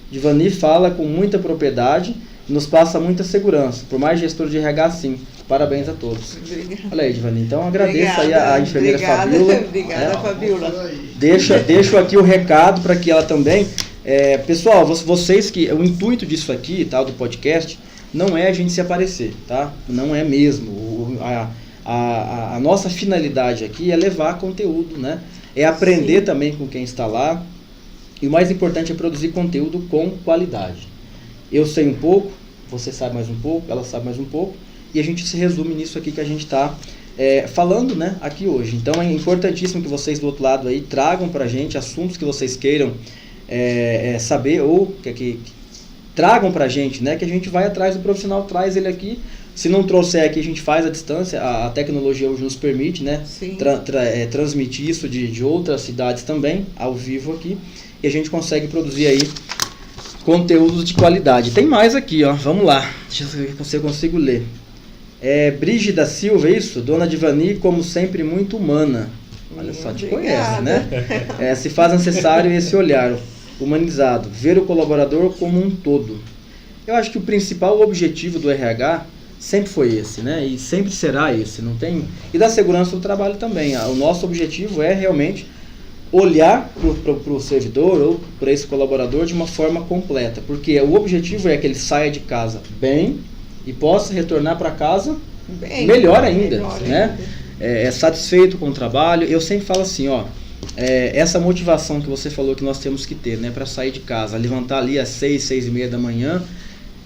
Divani fala com muita propriedade e nos passa muita segurança. Por mais gestor de RH, sim. Parabéns a todos. Obrigada. Olha aí, Divani. Então, agradeço aí a enfermeira Fabiola. Obrigada, Fabiola. Deixo aqui o recado para que ela também... pessoal, vocês que... O intuito disso aqui, tá, do podcast, não é a gente se aparecer, tá? Não é mesmo. A nossa finalidade aqui é levar conteúdo, né? É aprender também com quem está lá. E o mais importante é produzir conteúdo com qualidade. Eu sei um pouco, você sabe mais um pouco, ela sabe mais um pouco, e a gente se resume nisso aqui que a gente está falando, né, aqui hoje. Então é importantíssimo que vocês do outro lado aí tragam para a gente assuntos que vocês queiram saber, ou que tragam para a gente, né, que a gente vai atrás do profissional, traz ele aqui. Se não trouxer aqui, a gente faz à distância, a tecnologia hoje nos permite, né, transmitir isso de outras cidades também, ao vivo aqui. E a gente consegue produzir aí conteúdos de qualidade. Tem mais aqui, ó. Vamos lá. Deixa eu ver se eu consigo ler. Brígida Silva, é isso? Dona Divani, como sempre, muito humana. Olha só, te conhece, né? Se faz necessário esse olhar humanizado. Ver o colaborador como um todo. Eu acho que o principal objetivo do RH sempre foi esse, né? E sempre será esse. Não tem... E da segurança do trabalho também. O nosso objetivo é realmente olhar para o servidor ou para esse colaborador de uma forma completa, porque o objetivo é que ele saia de casa bem e possa retornar para casa melhor ainda, né? Satisfeito com o trabalho. Eu sempre falo assim, essa motivação que você falou que nós temos que ter, né, para sair de casa, levantar ali às 6, 6:30 da manhã,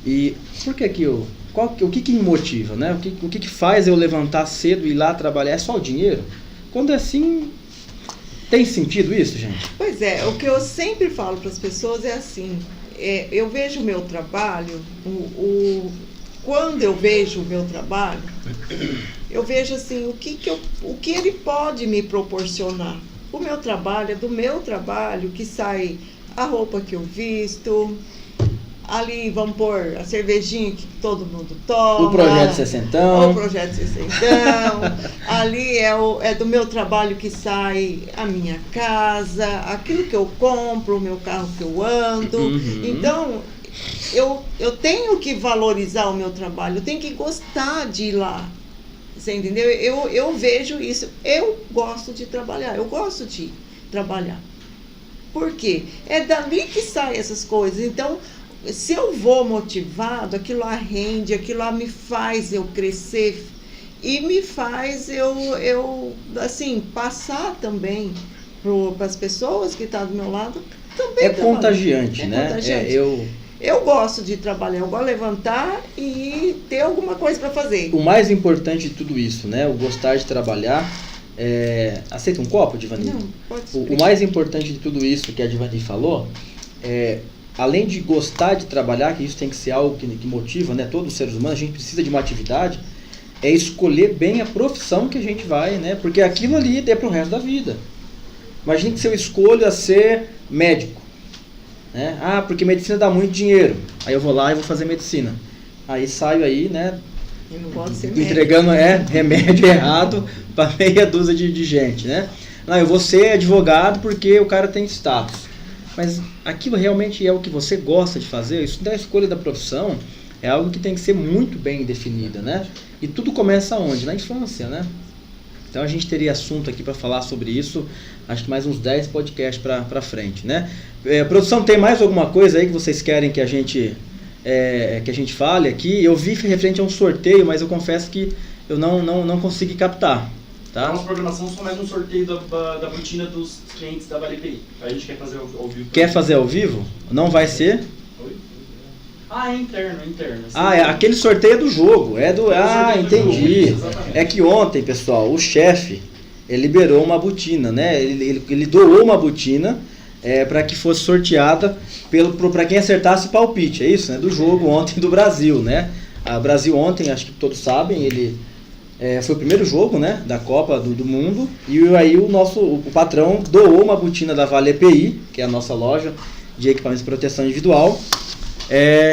e por que o que me motiva, né? O que faz eu levantar cedo e ir lá trabalhar? É só o dinheiro? Quando é assim... Tem sentido isso, gente? Pois é, o que eu sempre falo para as pessoas é assim, eu vejo o meu trabalho, quando eu vejo o meu trabalho, eu vejo assim, o que ele pode me proporcionar. O meu trabalho é do meu trabalho que sai a roupa que eu visto, ali vamos pôr a cervejinha que todo mundo toma. O projeto 60. O projeto 60. Ali é do meu trabalho que sai a minha casa, aquilo que eu compro, o meu carro que eu ando. Uhum. Então, eu tenho que valorizar o meu trabalho, eu tenho que gostar de ir lá. Você entendeu? Eu vejo isso. Eu gosto de trabalhar, eu gosto de trabalhar. Por quê? É dali que saem essas coisas. Então, se eu vou motivado, aquilo lá rende, aquilo lá me faz eu crescer e me faz eu assim, passar também para as pessoas que estão do meu lado também. Contagiante, né? Contagiante. Eu gosto de trabalhar, eu gosto de levantar e ter alguma coisa para fazer. O mais importante de tudo isso, né? O gostar de trabalhar. Aceita um copo, Divani? Não, pode ser. O mais importante de tudo isso que a Divani falou além de gostar de trabalhar, que isso tem que ser algo que motiva, né, todos os seres humanos, a gente precisa de uma atividade, é escolher bem a profissão que a gente vai, né, porque aquilo ali é pro resto da vida. Imagine que se eu escolho a ser médico, né, porque medicina dá muito dinheiro, aí eu vou lá e vou fazer medicina, aí saio aí, né, eu não gosto de ser entregando remédio errado para meia dúzia de gente, né. Não, eu vou ser advogado porque o cara tem status. Mas aquilo realmente é o que você gosta de fazer? Isso da escolha da profissão é algo que tem que ser muito bem definida, né? E tudo começa onde? Na infância, né? Então a gente teria assunto aqui para falar sobre isso, acho que mais uns 10 podcasts para frente, né? Produção, tem mais alguma coisa aí que vocês querem que a gente fale aqui? Eu vi referente a um sorteio, mas eu confesso que eu não consegui captar. Tá? A nossa programação só mais um sorteio da rotina dos clientes da Vale PI. A gente quer fazer ao vivo. Quer fazer ao vivo? Não vai ser? Oi? Ah, é interno. Assim. Ah, aquele sorteio é do jogo. Entendi. Exatamente. É que ontem, pessoal, o chefe ele liberou uma botina, né? Ele doou uma botina para que fosse sorteada para quem acertasse o palpite, é isso, né? Do jogo ontem do Brasil, né? O Brasil ontem, acho que todos sabem, ele foi o primeiro jogo, né, da Copa do Mundo, e aí o patrão doou uma botina da Vale EPI, que é a nossa loja de equipamentos de proteção individual,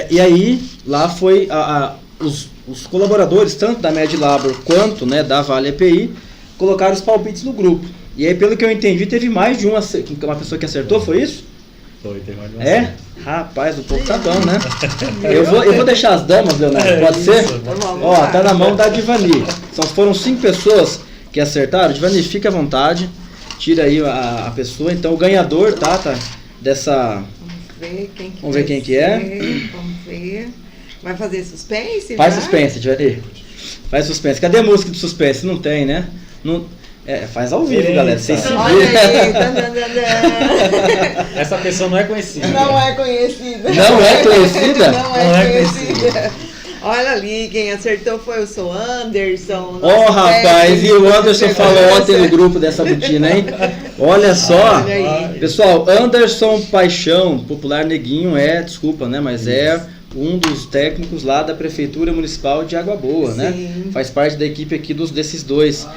e aí lá foi os colaboradores, tanto da Medlabor quanto, né, da Vale EPI, colocaram os palpites no grupo. E aí, pelo que eu entendi, teve mais de uma pessoa que acertou, foi isso? Foi, teve mais de uma. Rapaz, o povo tá bom, né? Eu vou deixar as damas, Leonardo, pode ser? Ó, tá na mão da Divani. Foram 5 pessoas que acertaram. Divani, fica à vontade. Tira aí a pessoa. Então, o ganhador, tá dessa... Vamos ver quem que é. Vamos ver. Vai fazer suspense? Faz suspense, Divani. Faz suspense. Cadê a música de suspense? Não tem, né? Faz ao vivo, galera. Vocês se Olha aí. Essa pessoa não é conhecida. Não é conhecida. Não é conhecida? Não é conhecida. Olha ali, quem acertou foi o seu Anderson. Rapaz, e o Anderson falou ontem no grupo dessa botina, hein? Olha só. Olha aí. Pessoal, Anderson Paixão, popular Neguinho, desculpa, né? Mas um dos técnicos lá da Prefeitura Municipal de Água Boa, né? Faz parte da equipe aqui desses dois.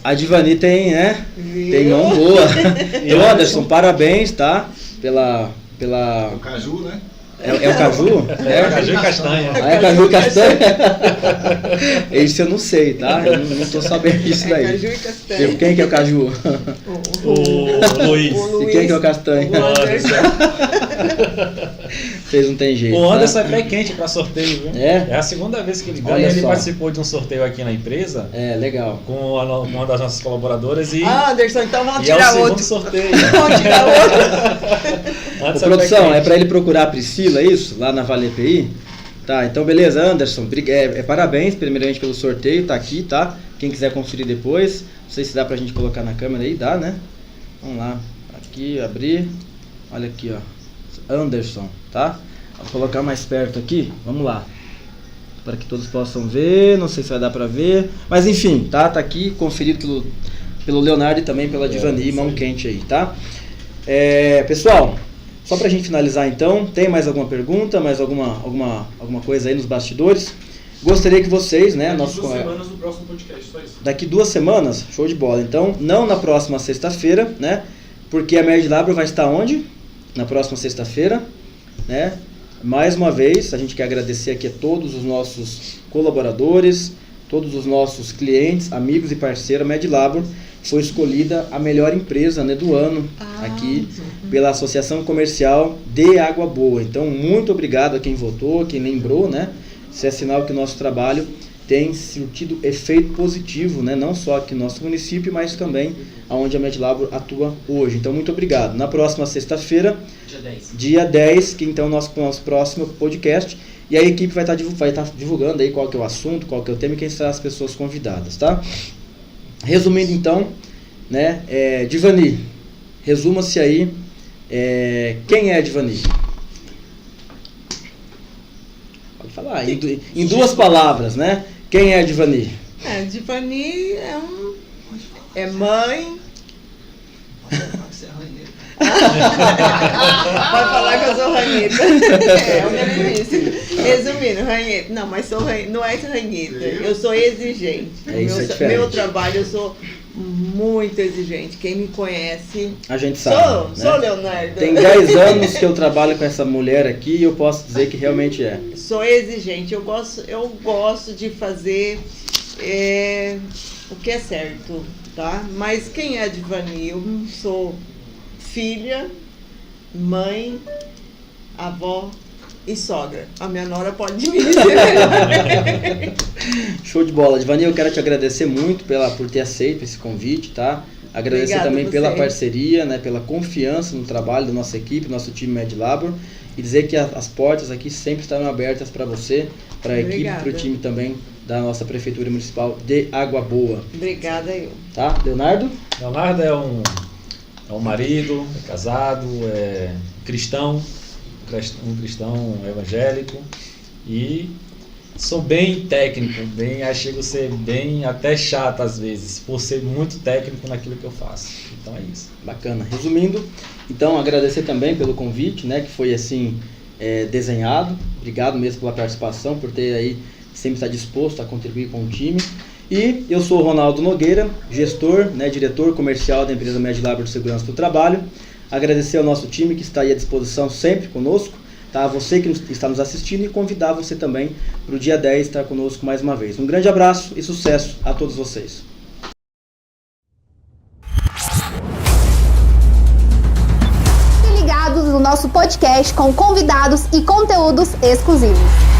A Divani tem, né? Tem mão boa. Então, Anderson, parabéns, tá? Pela... O caju, né? É o caju? Caju e castanha. É caju e castanha? Isso eu não sei, tá? Eu não tô sabendo disso daí. Caju e castanha. Quem que é o caju? O Luiz. E quem que é o castanha? O Anderson. Vocês não tem jeito. O Anderson tá? é pé quente pra sorteio, viu? É a segunda vez que ele ganha. Olha Ele só. participou de um sorteio aqui na empresa. Legal. Com uma das nossas colaboradoras e. Anderson, então vamos E é o tirar segundo outro. sorteio. Vamos tirar outro. Antes Produção, pé quente. para ele procurar a Priscila, isso? Lá na Vale EPI? Tá, então beleza, Anderson. Parabéns, primeiramente, pelo sorteio, tá aqui, tá? Quem quiser conferir depois. Não sei se dá pra gente colocar na câmera aí, dá, né? Vamos lá. Aqui, abrir. Olha aqui, ó. Anderson, tá? Vou colocar mais perto aqui. Vamos lá. Para que todos possam ver. Não sei se vai dar pra ver. Mas enfim, tá? Tá aqui, conferido pelo Leonardo e também pela Divani, mão quente aí, tá? Pessoal, só pra gente finalizar então, tem mais alguma pergunta, mais alguma coisa aí nos bastidores? Gostaria que vocês, né? Daqui 2 semanas no próximo podcast, só isso. Daqui 2 semanas, show de bola. Então, não na próxima sexta-feira, né? Porque a Medlabor vai estar onde? Na próxima sexta-feira, né? Mais uma vez, a gente quer agradecer aqui a todos os nossos colaboradores, todos os nossos clientes, amigos e parceiros. A Medlabor foi escolhida a melhor empresa, né, do ano aqui pela Associação Comercial de Água Boa. Então, muito obrigado a quem votou, quem lembrou, né? Isso é sinal que o nosso trabalho tem surtido efeito positivo, né? Não só aqui no nosso município, mas também onde a Medlabor atua hoje. Então, muito obrigado. Na próxima sexta-feira, dia 10, que então é o nosso próximo podcast, e a equipe vai estar divulgando aí qual que é o assunto, qual que é o tema e quem serão as pessoas convidadas, tá? Resumindo então, né, Divani, resuma-se aí, quem é a Divani? Pode falar, em 2 palavras, né? Quem é a Divani? Divani é mãe. Pode falar que eu sou ranheta. O meu difícil. Resumindo, ranheta. Não, mas não é ranheta. Eu sou exigente. Isso é diferente. Meu trabalho, eu sou muito exigente. Quem me conhece... A gente sabe. Sou Leonardo. Tem 10 anos que eu trabalho com essa mulher aqui e eu posso dizer que realmente é. Sou exigente. Eu gosto de fazer o que é certo, tá? Mas quem é a Divani? Eu sou filha, mãe, avó e sogra. A minha nora pode me dizer. Show de bola. Divani, eu quero te agradecer muito por ter aceito esse convite, tá? Agradecer Obrigada também você. pela parceria, né? Pela confiança no trabalho da nossa equipe, nosso time Medlabor, e dizer que as portas aqui sempre estarão abertas para você, para a equipe, para o time também da nossa Prefeitura Municipal de Água Boa. Obrigada, eu. Tá? Leonardo? Leonardo é um marido, é casado, é cristão, um cristão evangélico e sou bem técnico, chego a ser bem até chato às vezes, por ser muito técnico naquilo que eu faço. Então é isso. Bacana. Resumindo, então agradecer também pelo convite, né, que foi assim desenhado. Obrigado mesmo pela participação, por ter aí sempre estar disposto a contribuir com o time. E eu sou o Ronaldo Nogueira, gestor, né, diretor comercial da empresa Medlab de Segurança do Trabalho. Agradecer ao nosso time que está aí à disposição sempre conosco, tá? Você que está nos assistindo e convidar você também para o dia 10 estar conosco mais uma vez. Um grande abraço e sucesso a todos vocês. Fiquem ligados no nosso podcast com convidados e conteúdos exclusivos.